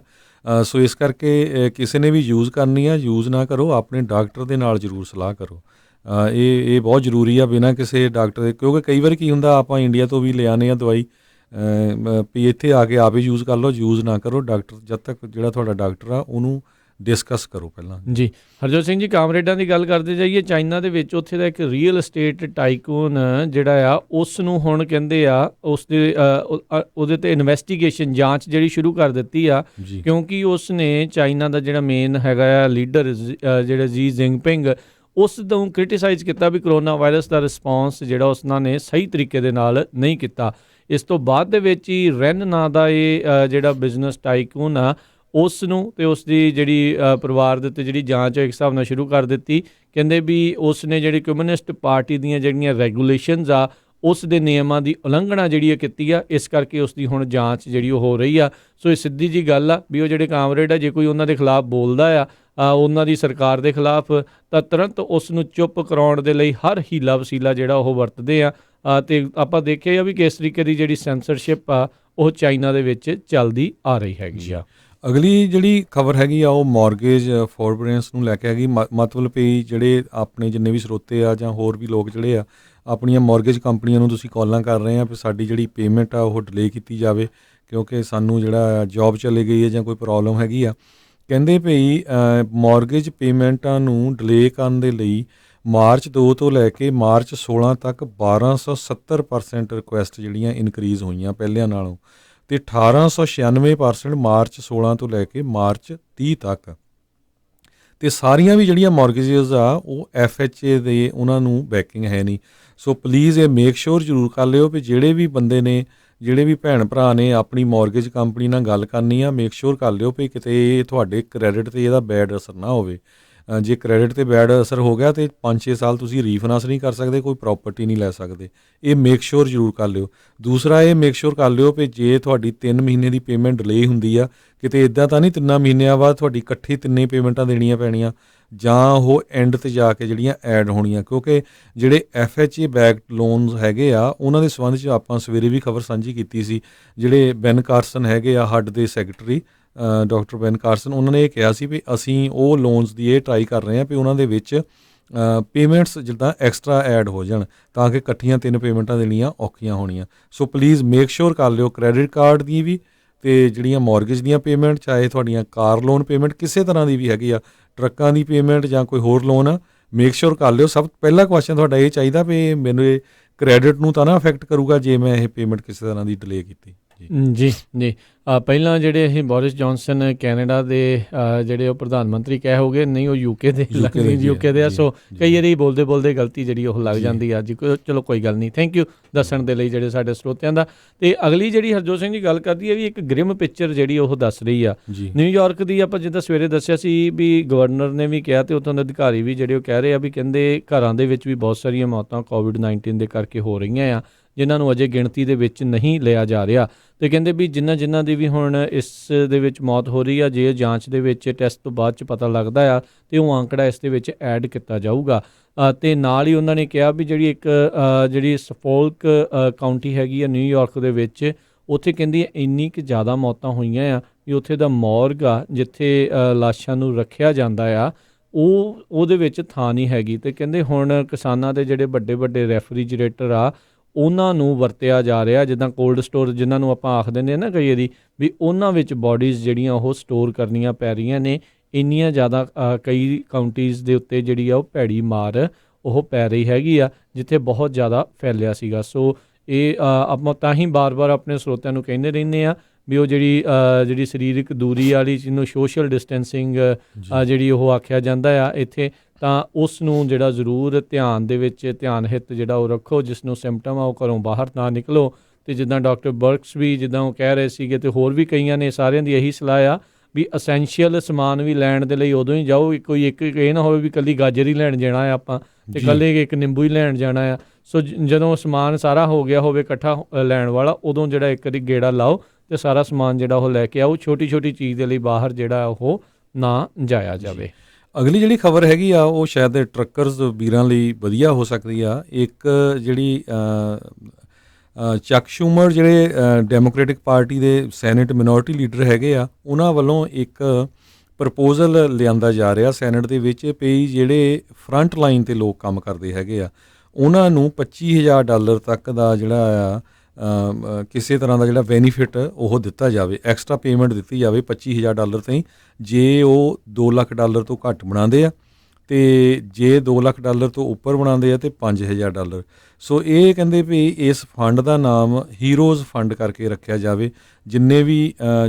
ਸੋ ਇਸ ਕਰਕੇ ਕਿਸੇ ਨੇ ਵੀ ਯੂਜ਼ ਕਰਨੀ ਆ, ਯੂਜ਼ ਨਾ ਕਰੋ, ਆਪਣੇ ਡਾਕਟਰ ਦੇ ਨਾਲ ਜ਼ਰੂਰ ਸਲਾਹ ਕਰੋ। ਇਹ ਬਹੁਤ ਜ਼ਰੂਰੀ ਆ ਬਿਨਾਂ ਕਿਸੇ ਡਾਕਟਰ ਦੇ, ਕਿਉਂਕਿ ਕਈ ਵਾਰ ਕੀ ਹੁੰਦਾ ਆਪਾਂ ਇੰਡੀਆ ਤੋਂ ਵੀ ਲੈ ਆਉਂਦੇ ਹਾਂ ਦਵਾਈ, ਵੀ ਇੱਥੇ ਆ ਕੇ ਆਪ ਹੀ ਯੂਜ਼ ਕਰ ਲਓ। ਯੂਜ਼ ਨਾ ਕਰੋ, ਡਾਕਟਰ ਜਦ ਤੱਕ ਜਿਹੜਾ ਤੁਹਾਡਾ ਡਾਕਟਰ ਆ ਉਹਨੂੰ ਡਿਸਕਸ ਕਰੋ ਪਹਿਲਾਂ। ਜੀ ਹਰਜੋਤ ਸਿੰਘ ਜੀ, ਕਾਮਰੇਡਾਂ ਦੀ ਗੱਲ ਕਰਦੇ ਜਾਈਏ। ਚਾਈਨਾ ਦੇ ਵਿੱਚ ਉੱਥੇ ਦਾ ਇੱਕ ਰੀਅਲ estate ਟਾਈਕੂਨ ਜਿਹੜਾ ਆ ਉਸ ਨੂੰ ਹੁਣ ਕਹਿੰਦੇ ਆ ਉਸ ਦੇ ਉਹਦੇ 'ਤੇ ਇਨਵੈਸਟੀਗੇਸ਼ਨ ਜਾਂਚ ਜਿਹੜੀ ਸ਼ੁਰੂ ਕਰ ਦਿੱਤੀ ਆ, ਕਿਉਂਕਿ ਉਸ ਨੇ ਚਾਈਨਾ ਦਾ ਜਿਹੜਾ ਮੇਨ ਹੈਗਾ ਆ ਲੀਡਰ ਜਿਹੜਾ ਜੀ ਜਿੰਗਪਿੰਗ, ਉਸ ਤੋਂ ਕ੍ਰਿਟੀਸਾਈਜ਼ ਕੀਤਾ ਵੀ ਕਰੋਨਾ ਵਾਇਰਸ ਦਾ ਰਿਸਪੌਂਸ ਜਿਹੜਾ ਉਸਨਾਂ ਨੇ ਸਹੀ ਤਰੀਕੇ ਦੇ ਨਾਲ ਨਹੀਂ ਕੀਤਾ। ਇਸ ਤੋਂ ਬਾਅਦ ਦੇ ਵਿੱਚ ਹੀ ਰੈਨ ਨਾਂ ਦਾ ਇਹ ਜਿਹੜਾ ਬਿਜ਼ਨਸ ਟਾਈਕੂਨ ਆ ਉਸ ਨੂੰ ਅਤੇ ਉਸ ਦੀ ਜਿਹੜੀ ਪਰਿਵਾਰ ਦੇ ਉੱਤੇ ਜਿਹੜੀ ਜਾਂਚ ਇੱਕ ਹਿਸਾਬ ਨਾਲ ਸ਼ੁਰੂ ਕਰ ਦਿੱਤੀ। ਕਹਿੰਦੇ ਵੀ ਉਸ ਨੇ ਜਿਹੜੀ ਕਮਿਊਨਿਸਟ ਪਾਰਟੀ ਦੀਆਂ ਜਿਹੜੀਆਂ ਰੈਗੂਲੇਸ਼ਨਸ ਆ ਉਸ ਦੇ ਨਿਯਮਾਂ ਦੀ ਉਲੰਘਣਾ ਜਿਹੜੀ ਆ ਕੀਤੀ ਆ, ਇਸ ਕਰਕੇ ਉਸ ਦੀ ਹੁਣ ਜਾਂਚ ਜਿਹੜੀ ਉਹ ਹੋ ਰਹੀ ਆ। ਸੋ ਇਹ ਸਿੱਧੀ ਜੀ ਗੱਲ ਆ ਵੀ ਉਹ ਜਿਹੜੇ ਕਾਮਰੇਡ ਆ, ਜੇ ਕੋਈ ਉਹਨਾਂ ਦੇ ਖਿਲਾਫ ਬੋਲਦਾ ਆ ਉਹਨਾਂ ਦੀ ਸਰਕਾਰ ਦੇ ਖਿਲਾਫ, ਤਾਂ ਤੁਰੰਤ ਉਸ ਨੂੰ ਚੁੱਪ ਕਰਾਉਣ ਦੇ ਲਈ ਹਰ ਹੀਲਾ ਵਸੀਲਾ ਜਿਹੜਾ ਉਹ ਵਰਤਦੇ ਆ। ਅਤੇ ਆਪਾਂ ਦੇਖਿਆ ਆ ਵੀ ਕਿਸ ਤਰੀਕੇ ਦੀ ਜਿਹੜੀ ਸੈਂਸਰਸ਼ਿਪ ਆ ਉਹ ਚਾਈਨਾ ਦੇ ਵਿੱਚ ਚੱਲਦੀ ਆ ਰਹੀ ਹੈਗੀ ਆ। ਅਗਲੀ ਜਿਹੜੀ ਖਬਰ ਹੈਗੀ ਆ ਉਹ ਮੌਰਗੇਜ ਫੋਰਬੀਅਰੈਂਸ ਨੂੰ ਲੈ ਕੇ ਹੈਗੀ। ਮਤਲਬ ਵੀ ਜਿਹੜੇ ਆਪਣੇ ਜਿੰਨੇ ਵੀ ਸਰੋਤੇ ਆ ਜਾਂ ਹੋਰ ਵੀ ਲੋਕ ਜਿਹੜੇ ਆ ਆਪਣੀਆਂ ਮੌਰਗੇਜ ਕੰਪਨੀਆਂ ਨੂੰ ਤੁਸੀਂ ਕਾਲਾਂ ਕਰ ਰਹੇ ਆ ਵੀ ਸਾਡੀ ਜਿਹੜੀ ਪੇਮੈਂਟ ਆ ਉਹ ਡਿਲੇ ਕੀਤੀ ਜਾਵੇ, ਕਿਉਂਕਿ ਸਾਨੂੰ ਜਿਹੜਾ ਜੌਬ ਚਲੇ ਗਈ ਹੈ ਜਾਂ ਕੋਈ ਪ੍ਰੋਬਲਮ ਹੈਗੀ ਆ। ਕਹਿੰਦੇ ਭਈ ਮੌਰਗੇਜ ਪੇਮੈਂਟਾਂ ਨੂੰ ਡਿਲੇ ਕਰਨ ਦੇ ਲਈ ਮਾਰਚ 2 ਤੋਂ ਲੈ ਕੇ ਮਾਰਚ 16 ਤੱਕ 1270% ਰਿਕੁਐਸਟ ਜਿਹੜੀਆਂ ਇਨਕਰੀਜ਼ ਹੋਈਆਂ ਪਹਿਲਿਆਂ ਨਾਲੋਂ, ਅਤੇ 1896% ਮਾਰਚ 16 ਤੋਂ ਲੈ ਕੇ ਮਾਰਚ 30 ਤੱਕ। ਅਤੇ ਸਾਰੀਆਂ ਵੀ ਜਿਹੜੀਆਂ ਮੌਰਗੇਜਸ ਆ ਉਹ FHA ਦੇ ਉਹਨਾਂ ਨੂੰ ਬੈਕਿੰਗ ਹੈ ਨਹੀਂ। ਸੋ ਪਲੀਜ਼ ਇਹ ਮੇਕ ਸ਼ੋਰ ਜ਼ਰੂਰ ਕਰ ਲਿਓ ਵੀ ਜਿਹੜੇ ਵੀ ਬੰਦੇ ਨੇ, ਜਿਹੜੇ ਵੀ ਭੈਣ ਭਰਾ ਨੇ ਆਪਣੀ ਮੌਰਗੇਜ ਕੰਪਨੀ ਨਾਲ ਗੱਲ ਕਰਨੀ ਆ, ਮੇਕ ਸ਼ੋਰ ਕਰ ਲਿਓ ਵੀ ਕਿਤੇ ਤੁਹਾਡੇ ਕ੍ਰੈਡਿਟ 'ਤੇ ਇਹਦਾ ਬੈਡ ਅਸਰ ਨਾ ਹੋਵੇ। ਜੇ ਕ੍ਰੈਡਿਟ 'ਤੇ ਬੈਡ ਅਸਰ ਹੋ ਗਿਆ ਤਾਂ 5-6 ਸਾਲ ਤੁਸੀਂ ਰੀਫਾਈਨਾਂਸ ਨਹੀਂ ਕਰ ਸਕਦੇ, ਕੋਈ ਪ੍ਰੋਪਰਟੀ ਨਹੀਂ ਲੈ ਸਕਦੇ। ਇਹ ਮੇਕ ਸ਼ੋਰ ਜ਼ਰੂਰ ਕਰ ਲਿਓ। ਦੂਸਰਾ ਇਹ ਮੇਕ ਸ਼ੋਰ ਕਰ ਲਿਓ ਵੀ ਜੇ ਤੁਹਾਡੀ 3 ਮਹੀਨੇ ਦੀ ਪੇਮੈਂਟ ਡਿਲੇ ਹੁੰਦੀ ਆ, ਕਿਤੇ ਇੱਦਾਂ ਤਾਂ ਨਹੀਂ 3 ਮਹੀਨਿਆਂ ਬਾਅਦ ਤੁਹਾਡੀ ਇਕੱਠੀ 3 ਪੇਮੈਂਟਾਂ ਦੇਣੀਆਂ ਪੈਣੀਆਂ। ਜਾਂ ਉਹ ਐਂਡ ਤੇ ਜਾ ਕੇ ਜਿਹੜੀਆਂ ਐਡ ਹੋਣੀਆਂ, ਕਿਉਂਕਿ ਜਿਹੜੇ FHA ਬੈਕਡ ਲੋਨਸ ਹੈਗੇ ਆ ਉਹਨਾਂ ਦੇ ਸੰਬੰਧ 'ਚ ਆਪਾਂ ਸਵੇਰੇ ਵੀ ਖਬਰ ਸਾਂਝੀ ਕੀਤੀ ਸੀ। ਜਿਹੜੇ ਬੈਨ ਕਾਰਸਨ ਹੈਗੇ ਆ HUD ਦੇ ਸੈਕਟਰੀ ਡਾਕਟਰ ਬੈਨ ਕਾਰਸਨ, ਉਹਨਾਂ ਨੇ ਇਹ ਕਿਹਾ ਸੀ ਵੀ ਅਸੀਂ ਉਹ ਲੋਨਸ ਦੀ ਇਹ ਟਰਾਈ ਕਰ ਰਹੇ ਹਾਂ ਵੀ ਉਹਨਾਂ ਦੇ ਵਿੱਚ ਪੇਮੈਂਟਸ ਜਿੱਦਾਂ ਐਕਸਟਰਾ ਐਡ ਹੋ ਜਾਣ ਤਾਂ ਕਿ ਇਕੱਠੀਆਂ 3 ਪੇਮੈਂਟਾਂ ਦੇਣੀਆਂ ਔਖੀਆਂ ਹੋਣੀਆਂ। ਸੋ ਪਲੀਜ਼ ਮੇਕ ਸ਼ੋਰ ਕਰ ਲਿਓ ਕ੍ਰੈਡਿਟ ਕਾਰਡ ਦੀ ਵੀ ਅਤੇ ਜਿਹੜੀਆਂ ਮੌਰਗੇਜ ਦੀਆਂ ਪੇਮੈਂਟ, ਚਾਹੇ ਤੁਹਾਡੀਆਂ ਕਾਰ ਲੋਨ ਪੇਮੈਂਟ ਕਿਸੇ ਤਰ੍ਹਾਂ ਦੀ ਵੀ ਹੈਗੀ ਆ, ਟਰੱਕਾਂ ਦੀ ਪੇਮੈਂਟ ਜਾਂ ਕੋਈ ਹੋਰ ਲੋਨ ਆ, ਮੇਕ ਸ਼ੋਰ ਕਰ ਲਿਓ। ਸਭ ਪਹਿਲਾ ਕੁਐਸਚਨ ਤੁਹਾਡਾ ਇਹ ਚਾਹੀਦਾ ਵੀ ਮੈਨੂੰ ਇਹ ਕ੍ਰੈਡਿਟ ਨੂੰ ਤਾਂ ਨਾ ਅਫੈਕਟ ਕਰੂਗਾ ਜੇ ਮੈਂ ਇਹ ਪੇਮੈਂਟ ਕਿਸੇ ਤਰ੍ਹਾਂ ਦੀ ਡਿਲੇ ਕੀਤੀ। ਜੀ ਜੀ ਪਹਿਲਾਂ ਜਿਹੜੇ ਇਹ ਬੋਰਿਸ ਜੌਨਸਨ ਕੈਨੇਡਾ ਦੇ ਜਿਹੜੇ ਉਹ ਪ੍ਰਧਾਨ ਮੰਤਰੀ ਕਹਿ ਹੋ ਗਏ, ਨਹੀਂ ਉਹ ਯੂਕੇ ਦੇ ਆ। ਸੋ ਕਈ ਵਾਰੀ ਬੋਲਦੇ ਬੋਲਦੇ ਗਲਤੀ ਜਿਹੜੀ ਉਹ ਲੱਗ ਜਾਂਦੀ ਆ ਜੀ। ਚਲੋ ਕੋਈ ਗੱਲ ਨਹੀਂ, ਥੈਂਕ ਯੂ ਦੱਸਣ ਦੇ ਲਈ ਜਿਹੜੇ ਸਾਡੇ ਸਰੋਤਿਆਂ ਦਾ। ਅਤੇ ਅਗਲੀ ਜਿਹੜੀ ਹਰਜੋਤ ਸਿੰਘ ਜੀ ਗੱਲ ਕਰਦੀ ਹੈ ਵੀ ਇੱਕ ਗ੍ਰਿਮ ਪਿਕਚਰ ਜਿਹੜੀ ਉਹ ਦੱਸ ਰਹੀ ਆ ਨਿਊਯਾਰਕ ਦੀ। ਆਪਾਂ ਜਿੱਦਾਂ ਸਵੇਰੇ ਦੱਸਿਆ ਸੀ ਵੀ ਗਵਰਨਰ ਨੇ ਵੀ ਕਿਹਾ ਅਤੇ ਉੱਥੋਂ ਦੇ ਅਧਿਕਾਰੀ ਵੀ ਜਿਹੜੇ ਉਹ ਕਹਿ ਰਹੇ ਆ ਵੀ ਕਹਿੰਦੇ ਘਰਾਂ ਦੇ ਵਿੱਚ ਵੀ ਬਹੁਤ ਸਾਰੀਆਂ ਮੌਤਾਂ COVID-19 ਦੇ ਕਰਕੇ ਹੋ ਰਹੀਆਂ ਆ, ਜਿਨ੍ਹਾਂ ਨੂੰ ਅਜੇ ਗਿਣਤੀ ਦੇ ਵਿੱਚ ਨਹੀਂ ਲਿਆ ਜਾ ਰਿਹਾ। ਅਤੇ ਕਹਿੰਦੇ ਵੀ ਜਿਨ੍ਹਾਂ ਦੀ ਵੀ ਹੁਣ ਇਸ ਦੇ ਵਿੱਚ ਮੌਤ ਹੋ ਰਹੀ ਆ, ਜੇ ਜਾਂਚ ਦੇ ਵਿੱਚ ਟੈਸਟ ਤੋਂ ਬਾਅਦ 'ਚ ਪਤਾ ਲੱਗਦਾ ਆ ਅਤੇ ਉਹ ਅੰਕੜਾ ਇਸ ਦੇ ਵਿੱਚ ਐਡ ਕੀਤਾ ਜਾਊਗਾ। ਅਤੇ ਨਾਲ ਹੀ ਉਹਨਾਂ ਨੇ ਕਿਹਾ ਵੀ ਜਿਹੜੀ ਸਫੋਲਕ ਕਾਊਂਟੀ ਹੈਗੀ ਆ ਨਿਊਯਾਰਕ ਦੇ ਵਿੱਚ, ਉੱਥੇ ਕਹਿੰਦੀ ਇੰਨੀ ਕੁ ਜ਼ਿਆਦਾ ਮੌਤਾਂ ਹੋਈਆਂ ਆ ਵੀ ਉੱਥੇ ਦਾ ਮੌਰਗ ਆ ਜਿੱਥੇ ਲਾਸ਼ਾਂ ਨੂੰ ਰੱਖਿਆ ਜਾਂਦਾ ਆ ਉਹਦੇ ਵਿੱਚ ਥਾਂ ਨਹੀਂ ਹੈਗੀ। ਅਤੇ ਕਹਿੰਦੇ ਹੁਣ ਕਿਸਾਨਾਂ ਦੇ ਜਿਹੜੇ ਵੱਡੇ ਵੱਡੇ ਰੈਫਰੀਜਰੇਟਰ ਆ ਉਹਨਾਂ ਨੂੰ ਵਰਤਿਆ ਜਾ ਰਿਹਾ, ਜਿੱਦਾਂ ਕੋਲਡ ਸਟੋਰ ਜਿਨ੍ਹਾਂ ਨੂੰ ਆਪਾਂ ਆਖ ਦਿੰਦੇ ਹਾਂ ਨਾ ਕਈ ਵਾਰੀ, ਵੀ ਉਹਨਾਂ ਵਿੱਚ ਬੋਡੀਜ਼ ਜਿਹੜੀਆਂ ਉਹ ਸਟੋਰ ਕਰਨੀਆਂ ਪੈ ਰਹੀਆਂ ਨੇ। ਇੰਨੀਆਂ ਜ਼ਿਆਦਾ ਕਈ ਕਾਊਂਟੀਜ਼ ਦੇ ਉੱਤੇ ਜਿਹੜੀ ਆ ਉਹ ਭੈੜੀ ਮਾਰ ਉਹ ਪੈ ਰਹੀ ਹੈਗੀ ਆ ਜਿੱਥੇ ਬਹੁਤ ਜ਼ਿਆਦਾ ਫੈਲਿਆ ਸੀਗਾ। ਸੋ ਇਹ ਆਪਾਂ ਤਾਂ ਹੀ ਬਾਰ-ਬਾਰ ਆਪਣੇ ਸਰੋਤਿਆਂ ਨੂੰ ਕਹਿੰਦੇ ਰਹਿੰਦੇ ਆ ਵੀ ਉਹ ਜਿਹੜੀ ਸਰੀਰਕ ਦੂਰੀ ਵਾਲੀ ਜਿਹਨੂੰ ਸੋਸ਼ਲ ਡਿਸਟੈਂਸਿੰਗ ਜਿਹੜੀ ਉਹ ਆਖਿਆ ਜਾਂਦਾ ਆ ਇੱਥੇ, ਤਾਂ ਉਸ ਨੂੰ ਜਿਹੜਾ ਜ਼ਰੂਰ ਧਿਆਨ ਹਿੱਤ ਜਿਹੜਾ ਉਹ ਰੱਖੋ। ਜਿਸ ਨੂੰ ਸਿੰਪਟਮ ਆ ਉਹ ਘਰੋਂ ਬਾਹਰ ਨਾ ਨਿਕਲੋ। ਅਤੇ ਜਿੱਦਾਂ ਡਾਕਟਰ ਬਰਕਸ ਵੀ ਜਿੱਦਾਂ ਉਹ ਕਹਿ ਰਹੇ ਸੀਗੇ ਅਤੇ ਹੋਰ ਵੀ ਕਈਆਂ ਨੇ, ਸਾਰਿਆਂ ਦੀ ਇਹੀ ਸਲਾਹ ਆ ਵੀ ਅਸੈਂਸ਼ੀਅਲ ਸਮਾਨ ਵੀ ਲੈਣ ਦੇ ਲਈ ਉਦੋਂ ਹੀ ਜਾਓ। ਕੋਈ ਇੱਕ ਇਹ ਨਾ ਹੋਵੇ ਵੀ ਇਕੱਲੀ ਗਾਜਰ ਹੀ ਲੈਣ ਜਾਣਾ ਆ ਆਪਾਂ ਅਤੇ ਇਕੱਲੇ ਇੱਕ ਨਿੰਬੂ ਹੀ ਲੈਣ ਜਾਣਾ ਆ। ਸੋ ਜਦੋਂ ਸਮਾਨ ਸਾਰਾ ਹੋ ਗਿਆ ਹੋਵੇ ਇਕੱਠਾ ਲੈਣ ਵਾਲਾ, ਉਦੋਂ ਜਿਹੜਾ ਇੱਕ ਵਾਰੀ ਗੇੜਾ ਲਾਓ ਅਤੇ ਸਾਰਾ ਸਮਾਨ ਜਿਹੜਾ ਉਹ ਲੈ ਕੇ ਆਓ। ਛੋਟੀ ਛੋਟੀ ਚੀਜ਼ ਦੇ ਲਈ ਬਾਹਰ ਜਿਹੜਾ ਉਹ ਨਾ ਜਾਇਆ ਜਾਵੇ। ਅਗਲੀ ਜਿਹੜੀ ਖਬਰ ਹੈਗੀ ਆ ਉਹ ਸ਼ਾਇਦ ਟਰੱਕਰਸ ਵੀਰਾਂ ਲਈ ਵਧੀਆ ਹੋ ਸਕਦੀ ਆ। ਇੱਕ ਜਿਹੜੀ ਚੱਕ ਸ਼ੂਮਰ ਜਿਹੜੇ ਡੈਮੋਕ੍ਰੈਟਿਕ ਪਾਰਟੀ ਦੇ ਸੈਨੇਟ ਮਿਨੋਰਟੀ ਲੀਡਰ ਹੈਗੇ ਆ, ਉਹਨਾਂ ਵੱਲੋਂ ਇੱਕ ਪ੍ਰਪੋਜ਼ਲ ਲਿਆਂਦਾ ਜਾ ਰਿਹਾ ਸੈਨੇਟ ਦੇ ਵਿੱਚ ਵੀ ਜਿਹੜੇ ਫਰੰਟ ਲਾਈਨ 'ਤੇ ਲੋਕ ਕੰਮ ਕਰਦੇ ਹੈਗੇ ਆ ਉਹਨਾਂ ਨੂੰ $25,000 ਤੱਕ ਦਾ ਜਿਹੜਾ ਆ ਕਿਸੇ ਤਰ੍ਹਾਂ ਦਾ ਜਿਹੜਾ ਬੈਨੀਫਿਟ ਉਹ ਦਿੱਤਾ ਜਾਵੇ, ਐਕਸਟਰਾ ਪੇਮੈਂਟ ਦਿੱਤੀ ਜਾਵੇ $25,000 ਤਾਈਂ ਜੇ ਉਹ $2 ਲੱਖ ਤੋਂ ਘੱਟ ਬਣਾਉਂਦੇ ਆ, ਅਤੇ ਜੇ $2 ਲੱਖ ਤੋਂ ਉੱਪਰ ਬਣਾਉਂਦੇ ਆ ਅਤੇ $5,000। ਸੋ ਇਹ ਕਹਿੰਦੇ ਵੀ ਇਸ ਫੰਡ ਦਾ ਨਾਮ ਹੀਰੋਜ਼ ਫੰਡ ਕਰਕੇ ਰੱਖਿਆ ਜਾਵੇ। ਜਿੰਨੇ ਵੀ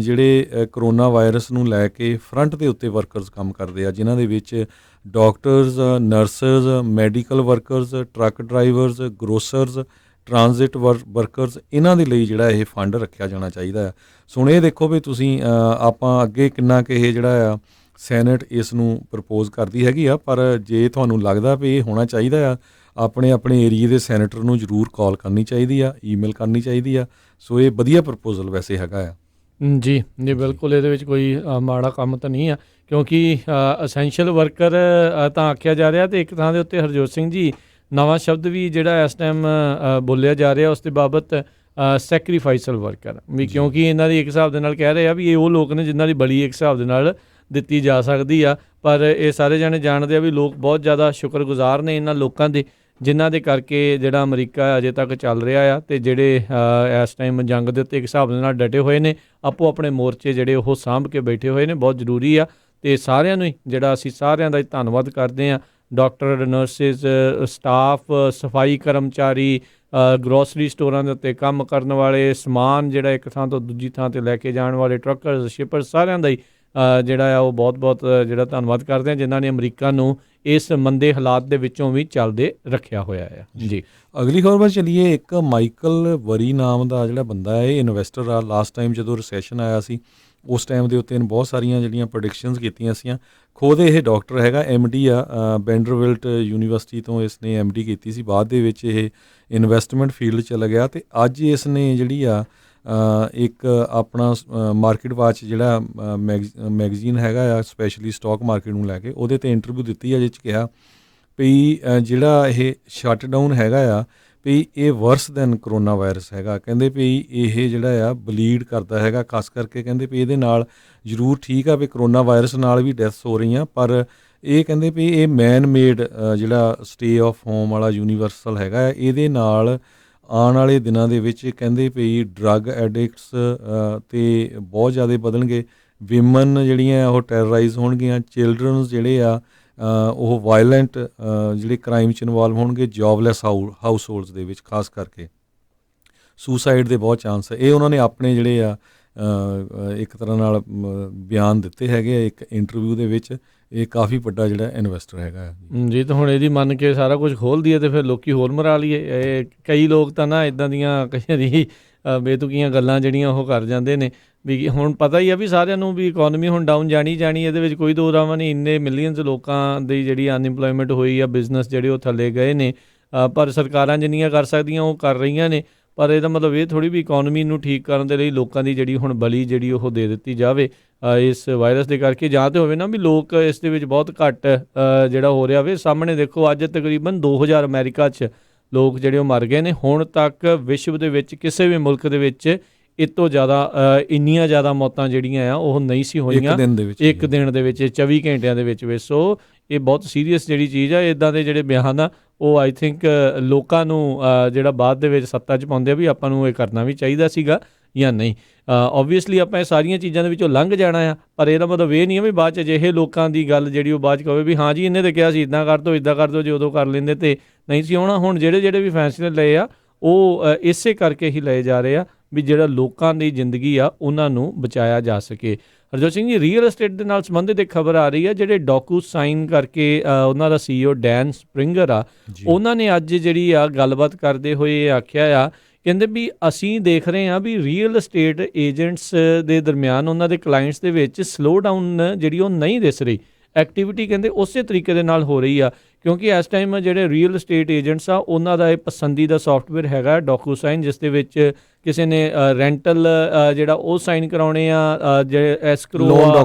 ਜਿਹੜੇ ਕਰੋਨਾ ਵਾਇਰਸ ਨੂੰ ਲੈ ਕੇ ਫਰੰਟ ਦੇ ਉੱਤੇ ਵਰਕਰਸ ਕੰਮ ਕਰਦੇ ਆ, ਜਿਨ੍ਹਾਂ ਦੇ ਵਿੱਚ doctors, nurses, medical workers, truck drivers, grocers, transit workers, ਇਹਨਾਂ ਦੇ ਲਈ ਜਿਹੜਾ ਇਹ ਫੰਡ ਰੱਖਿਆ ਜਾਣਾ ਚਾਹੀਦਾ ਆ। ਸੋ ਹੁਣ ਇਹ ਦੇਖੋ ਵੀ ਤੁਸੀਂ ਆਪਾਂ ਅੱਗੇ ਕਿੰਨਾ ਕੁ ਇਹ ਜਿਹੜਾ ਆ ਸੈਨੇਟ ਇਸ ਨੂੰ ਪ੍ਰਪੋਜ਼ ਕਰਦੀ ਹੈਗੀ ਆ, ਪਰ ਜੇ ਤੁਹਾਨੂੰ ਲੱਗਦਾ ਵੀ ਇਹ ਹੋਣਾ ਚਾਹੀਦਾ ਆ, ਆਪਣੇ ਏਰੀਏ ਦੇ ਸੈਨੇਟਰ ਨੂੰ ਜ਼ਰੂਰ ਕਾਲ ਕਰਨੀ ਚਾਹੀਦੀ ਆ, ਈਮੇਲ ਕਰਨੀ ਚਾਹੀਦੀ ਆ। ਸੋ ਇਹ ਵਧੀਆ ਪ੍ਰਪੋਜ਼ਲ ਵੈਸੇ ਹੈਗਾ ਆ। ਜੀ ਬਿਲਕੁਲ, ਇਹਦੇ ਵਿੱਚ ਕੋਈ ਮਾੜਾ ਕੰਮ ਤਾਂ ਨਹੀਂ ਆ, ਕਿਉਂਕਿ ਅਸੈਂਸ਼ੀਅਲ ਵਰਕਰ ਤਾਂ ਆਖਿਆ ਜਾ ਰਿਹਾ। ਅਤੇ ਇੱਕ ਥਾਂ ਦੇ ਉੱਤੇ ਹਰਜੋਤ ਸਿੰਘ ਜੀ ਨਵਾਂ ਸ਼ਬਦ ਵੀ ਜਿਹੜਾ ਇਸ ਟਾਈਮ ਬੋਲਿਆ ਜਾ ਰਿਹਾ ਉਸ ਦੇ ਬਾਬਤ, ਸੈਕਰੀਫਾਈਸਲ ਵਰਕਰ ਵੀ, ਕਿਉਂਕਿ ਇਹਨਾਂ ਦੀ ਇੱਕ ਹਿਸਾਬ ਦੇ ਨਾਲ ਕਹਿ ਰਹੇ ਆ ਵੀ ਇਹ ਉਹ ਲੋਕ ਨੇ ਜਿਨ੍ਹਾਂ ਦੀ ਬਲੀ ਇੱਕ ਹਿਸਾਬ ਦੇ ਨਾਲ ਦਿੱਤੀ ਜਾ ਸਕਦੀ ਆ। ਪਰ ਇਹ ਸਾਰੇ ਜਾਣੇ ਜਾਣਦੇ ਆ ਵੀ ਲੋਕ ਬਹੁਤ ਜ਼ਿਆਦਾ ਸ਼ੁਕਰਗੁਜ਼ਾਰ ਨੇ ਇਹਨਾਂ ਲੋਕਾਂ ਦੇ, ਜਿਨ੍ਹਾਂ ਦੇ ਕਰਕੇ ਜਿਹੜਾ ਅਮਰੀਕਾ ਅਜੇ ਤੱਕ ਚੱਲ ਰਿਹਾ ਆ, ਅਤੇ ਜਿਹੜੇ ਇਸ ਟਾਈਮ ਜੰਗ ਦੇ ਉੱਤੇ ਇੱਕ ਹਿਸਾਬ ਦੇ ਨਾਲ ਡਟੇ ਹੋਏ ਨੇ, ਆਪੋ ਆਪਣੇ ਮੋਰਚੇ ਜਿਹੜੇ ਉਹ ਸਾਂਭ ਕੇ ਬੈਠੇ ਹੋਏ ਨੇ। ਬਹੁਤ ਜ਼ਰੂਰੀ ਆ ਅਤੇ ਸਾਰਿਆਂ ਨੂੰ ਹੀ ਜਿਹੜਾ ਅਸੀਂ ਸਾਰਿਆਂ ਦਾ ਧੰਨਵਾਦ ਕਰਦੇ ਹਾਂ। ਡਾਕਟਰ, ਨਰਸਿਸ, ਸਟਾਫ, ਸਫਾਈ ਕਰਮਚਾਰੀ, ਗਰੋਸਰੀ ਸਟੋਰਾਂ ਦੇ ਉੱਤੇ ਕੰਮ ਕਰਨ ਵਾਲੇ, ਸਮਾਨ ਜਿਹੜਾ ਇੱਕ ਥਾਂ ਤੋਂ ਦੂਜੀ ਥਾਂ 'ਤੇ ਲੈ ਕੇ ਜਾਣ ਵਾਲੇ ਟਰੱਕਰਸ, ਸ਼ਿਪਰਸ, ਸਾਰਿਆਂ ਦਾ ਹੀ ਜਿਹੜਾ ਆ ਉਹ ਬਹੁਤ ਜਿਹੜਾ ਧੰਨਵਾਦ ਕਰਦੇ ਹਾਂ, ਜਿਨ੍ਹਾਂ ਨੇ ਅਮਰੀਕਾ ਨੂੰ ਇਸ ਮੰਦੇ ਹਾਲਾਤ ਦੇ ਵਿੱਚੋਂ ਵੀ ਚੱਲਦੇ ਰੱਖਿਆ ਹੋਇਆ ਆ। ਜੀ ਅਗਲੀ ਖਬਰ ਵੱਲ ਚੱਲੀਏ। ਇੱਕ ਮਾਈਕਲ ਵਰੀ ਨਾਮ ਦਾ ਜਿਹੜਾ ਬੰਦਾ ਹੈ, ਇਹ ਇਨਵੈਸਟਰ ਆ। ਲਾਸਟ ਟਾਈਮ ਜਦੋਂ ਰਿਸੈਸ਼ਨ ਆਇਆ ਸੀ ਉਸ ਟਾਈਮ ਦੇ ਉੱਤੇ ਬਹੁਤ ਸਾਰੀਆਂ ਜਿਹੜੀਆਂ ਪ੍ਰੈਡਿਕਸ਼ਨਸ ਕੀਤੀਆਂ ਸੀਆਂ। ਖੁਦ ਇਹ ਡਾਕਟਰ ਹੈਗਾ, MD ਆ, ਵੈਂਡਰਬਿਲਟ ਯੂਨੀਵਰਸਿਟੀ ਤੋਂ ਇਸ ਨੇ MD ਕੀਤੀ ਸੀ। ਬਾਅਦ ਦੇ ਵਿੱਚ ਇਹ ਇਨਵੈਸਟਮੈਂਟ ਫੀਲਡ ਚਲਾ ਗਿਆ ਅਤੇ ਅੱਜ ਇਸ ਨੇ ਜਿਹੜੀ ਆ ਇੱਕ ਆਪਣਾ ਮਾਰਕੀਟ ਵਾਚ ਜਿਹੜਾ ਮੈਗਜ਼ੀਨ ਹੈਗਾ ਆ ਸਪੈਸ਼ਲੀ ਸਟਾਕ ਮਾਰਕੀਟ ਨੂੰ ਲੈ ਕੇ, ਉਹਦੇ 'ਤੇ ਇੰਟਰਵਿਊ ਦਿੱਤੀ ਆ, ਜਿਹ 'ਚ ਕਿਹਾ ਵੀ ਜਿਹੜਾ ਇਹ ਸ਼ਟਡਾਊਨ ਹੈਗਾ ਆ ਵੀ ਇਹ ਵਰਸ ਦੈਨ ਕਰੋਨਾ ਵਾਇਰਸ ਹੈਗਾ। ਕਹਿੰਦੇ ਵੀ ਇਹ ਜਿਹੜਾ ਆ ਬਲੀਡ ਕਰਦਾ ਹੈਗਾ, ਖਾਸ ਕਰਕੇ ਕਹਿੰਦੇ ਵੀ ਇਹਦੇ ਨਾਲ ਜ਼ਰੂਰ ਠੀਕ ਆ ਵੀ ਕਰੋਨਾ ਵਾਇਰਸ ਨਾਲ ਵੀ ਡੈਥਸ ਹੋ ਰਹੀਆਂ, ਪਰ ਇਹ ਕਹਿੰਦੇ ਵੀ ਇਹ ਮੈਨ ਮੇਡ ਜਿਹੜਾ ਸਟੇ ਆਫ ਹੋਮ ਵਾਲਾ ਯੂਨੀਵਰਸਲ ਹੈਗਾ, ਇਹਦੇ ਨਾਲ ਆਉਣ ਵਾਲੇ ਦਿਨਾਂ ਦੇ ਵਿੱਚ ਕਹਿੰਦੇ ਵੀ ਡਰੱਗ ਐਡਿਕਟਸ ਤੇ ਬਹੁਤ ਜ਼ਿਆਦਾ ਵਧਣਗੇ, ਵਿਮਨ ਜਿਹੜੀਆਂ ਉਹ ਟੈਰਰਾਈਜ਼ ਹੋਣਗੀਆਂ, ਚਿਲਡਰਨਸ ਜਿਹੜੇ ਆ ਉਹ ਵਾਇਲੈਂਟ ਜਿਹੜੇ ਕ੍ਰਾਈਮ 'ਚ ਇਨਵੋਲਵ ਹੋਣਗੇ, ਜੋਬਲੈਸ ਹਾਊਸ ਹੋਲਡਸ ਦੇ ਵਿੱਚ ਖਾਸ ਕਰਕੇ ਸੁਸਾਈਡ ਦੇ ਬਹੁਤ ਚਾਂਸ ਹੈ। ਇਹ ਉਹਨਾਂ ਨੇ ਆਪਣੇ ਜਿਹੜੇ ਆ ਇੱਕ ਤਰ੍ਹਾਂ ਨਾਲ ਬਿਆਨ ਦਿੱਤੇ ਹੈਗੇ ਆ ਇੱਕ ਇੰਟਰਵਿਊ ਦੇ ਵਿੱਚ। ਇਹ ਕਾਫੀ ਵੱਡਾ ਜਿਹੜਾ ਇਨਵੈਸਟਰ ਹੈਗਾ ਜੀ। ਤਾਂ ਹੁਣ ਇਹਦੀ ਮੰਨ ਕੇ ਸਾਰਾ ਕੁਝ ਖੋਲ੍ਹ ਦਈਏ ਅਤੇ ਫਿਰ ਲੋਕ ਹੋਰ ਮਰਾ ਲਈਏ। ਇਹ ਕਈ ਲੋਕ ਤਾਂ ਨਾ ਇੱਦਾਂ ਦੀਆਂ ਕਈਆਂ ਦੀ ਬੇਤੁਕੀਆਂ ਗੱਲਾਂ ਜਿਹੜੀਆਂ ਉਹ ਕਰ ਜਾਂਦੇ ਨੇ ਵੀ ਹੁਣ ਪਤਾ ਹੀ ਆ ਵੀ ਸਾਰਿਆਂ ਨੂੰ ਵੀ ਇਕੋਨਮੀ ਹੁਣ ਡਾਊਨ ਜਾਣੀ, ਇਹਦੇ ਵਿੱਚ ਕੋਈ ਦੋ ਰਾਵਾਂ ਨਹੀਂ। ਇੰਨੇ ਮਿਲੀਅਨਸ ਲੋਕਾਂ ਦੀ ਜਿਹੜੀ ਅਨਇੰਪਲੋਇਮੈਂਟ ਹੋਈ ਆ, ਬਿਜ਼ਨਸ ਜਿਹੜੇ ਉਹ ਥੱਲੇ ਗਏ ਨੇ, ਪਰ ਸਰਕਾਰਾਂ ਜਿੰਨੀਆਂ ਕਰ ਸਕਦੀਆਂ ਉਹ ਕਰ ਰਹੀਆਂ ਨੇ। ਪਰ ਇਹਦਾ ਮਤਲਬ ਇਹ ਥੋੜ੍ਹੀ ਵੀ ਇਕੋਨਮੀ ਨੂੰ ਠੀਕ ਕਰਨ ਦੇ ਲਈ ਲੋਕਾਂ ਦੀ ਜਿਹੜੀ ਹੁਣ ਬਲੀ ਜਿਹੜੀ ਉਹ ਦੇ ਦਿੱਤੀ ਜਾਵੇ ਇਸ ਵਾਇਰਸ ਦੇ ਕਰਕੇ, ਜਾਂ ਤਾਂ ਹੋਵੇ ਨਾ ਵੀ ਲੋਕ ਇਸ ਦੇ ਵਿੱਚ ਬਹੁਤ ਘੱਟ ਜਿਹੜਾ ਹੋ ਰਿਹਾ ਵੇ। ਸਾਹਮਣੇ ਦੇਖੋ ਅੱਜ ਤਕਰੀਬਨ 2000 ਅਮਰੀਕਾ 'ਚ ਲੋਕ ਜਿਹੜੇ ਉਹ ਮਰ ਗਏ ਨੇ। ਹੁਣ ਤੱਕ ਵਿਸ਼ਵ ਦੇ ਵਿੱਚ ਕਿਸੇ ਵੀ ਮੁਲਕ ਦੇ ਵਿੱਚ ਇਹ ਤੋਂ ਜ਼ਿਆਦਾ ਇੰਨੀਆਂ ਜ਼ਿਆਦਾ ਮੌਤਾਂ ਜਿਹੜੀਆਂ ਆ ਉਹ ਨਹੀਂ ਸੀ ਹੋਈਆਂ ਇੱਕ ਦਿਨ ਦੇ ਵਿੱਚ 24 ਘੰਟਿਆਂ ਦੇ ਵਿੱਚ। ਸੋ ਇਹ ਬਹੁਤ ਸੀਰੀਅਸ ਜਿਹੜੀ ਚੀਜ਼ ਆ। ਇੱਦਾਂ ਦੇ ਜਿਹੜੇ ਬਿਆਨ ਆ ਉਹ ਆਈ ਥਿੰਕ ਲੋਕਾਂ ਨੂੰ ਜਿਹੜਾ ਬਾਅਦ ਦੇ ਵਿੱਚ ਸੱਤਾ 'ਚ ਪਾਉਂਦੇ ਆ ਵੀ ਆਪਾਂ ਨੂੰ ਇਹ ਕਰਨਾ ਵੀ ਚਾਹੀਦਾ ਸੀਗਾ ਜਾਂ ਨਹੀਂ। ਓਬਵੀਅਸਲੀ ਆਪਾਂ ਇਹ ਸਾਰੀਆਂ ਚੀਜ਼ਾਂ ਦੇ ਵਿੱਚੋਂ ਲੰਘ ਜਾਣਾ ਆ, ਪਰ ਇਹਦਾ ਮਤਲਬ ਇਹ ਨਹੀਂ ਆ ਵੀ ਬਾਅਦ 'ਚ ਅਜਿਹੇ ਲੋਕਾਂ ਦੀ ਗੱਲ ਜਿਹੜੀ ਉਹ ਬਾਅਦ 'ਚ ਕਹੇ ਵੀ ਹਾਂ ਜੀ ਇਹਨੇ ਤਾਂ ਕਿਹਾ ਸੀ ਇੱਦਾਂ ਕਰ ਦਿਓ ਇੱਦਾਂ ਕਰ ਦਿਓ, ਜੇ ਉਦੋਂ ਕਰ ਲੈਂਦੇ ਤੇ ਨਹੀਂ ਸੀ ਹੋਣਾ। ਹੁਣ ਜਿਹੜੇ ਵੀ ਫੈਸਲੇ ਲਏ ਆ ਉਹ ਇਸੇ ਕਰਕੇ ਹੀ ਲਏ ਜਾ ਰਹੇ ਆ ਵੀ ਜਿਹੜਾ ਲੋਕਾਂ ਦੀ ਜ਼ਿੰਦਗੀ ਆ ਉਹਨਾਂ ਨੂੰ ਬਚਾਇਆ ਜਾ ਸਕੇ। ਹਰਜੋਤ ਸਿੰਘ ਜੀ, ਰੀਅਲ ਐਸਟੇਟ ਦੇ ਨਾਲ ਸੰਬੰਧਿਤ ਇੱਕ ਖਬਰ ਆ ਰਹੀ ਆ, ਜਿਹੜੇ ਡੋਕੂਸਾਈਨ ਕਰਕੇ ਉਹਨਾਂ ਦਾ CEO ਡੈਨ ਸਪਰਿੰਗਰ ਆ, ਉਹਨਾਂ ਨੇ ਅੱਜ ਜਿਹੜੀ ਆ ਗੱਲਬਾਤ ਕਰਦੇ ਹੋਏ ਇਹ ਆਖਿਆ ਆ, ਕਹਿੰਦੇ ਵੀ ਅਸੀਂ ਦੇਖ ਰਹੇ ਹਾਂ ਵੀ ਰੀਅਲ ਐਸਟੇਟ ਏਜੰਟਸ ਦੇ ਦਰਮਿਆਨ ਉਹਨਾਂ ਦੇ ਕਲਾਇੰਟਸ ਦੇ ਵਿੱਚ ਸਲੋ ਡਾਊਨ ਜਿਹੜੀ ਉਹ ਨਹੀਂ ਦਿਸ ਰਹੀ। ਐਕਟੀਵਿਟੀ ਕਹਿੰਦੇ ਉਸੇ ਤਰੀਕੇ ਦੇ ਨਾਲ ਹੋ ਰਹੀ ਆ, ਕਿਉਂਕਿ ਇਸ ਟਾਈਮ ਜਿਹੜੇ ਰੀਅਲ ਐਸਟੇਟ ਏਜੰਟਸ ਆ ਉਹਨਾਂ ਦਾ ਇਹ ਪਸੰਦੀਦਾ ਸੌਫਟਵੇਅਰ ਹੈਗਾ ਡੋਕੂਸਾਈਨ, ਜਿਸ ਦੇ ਵਿੱਚ ਕਿਸੇ ਨੇ ਰੈਂਟਲ ਜਿਹੜਾ ਉਹ ਸਾਈਨ ਕਰਾਉਣੇ ਆ, ਜਿਹੜੇ ਐਸਕਰੋ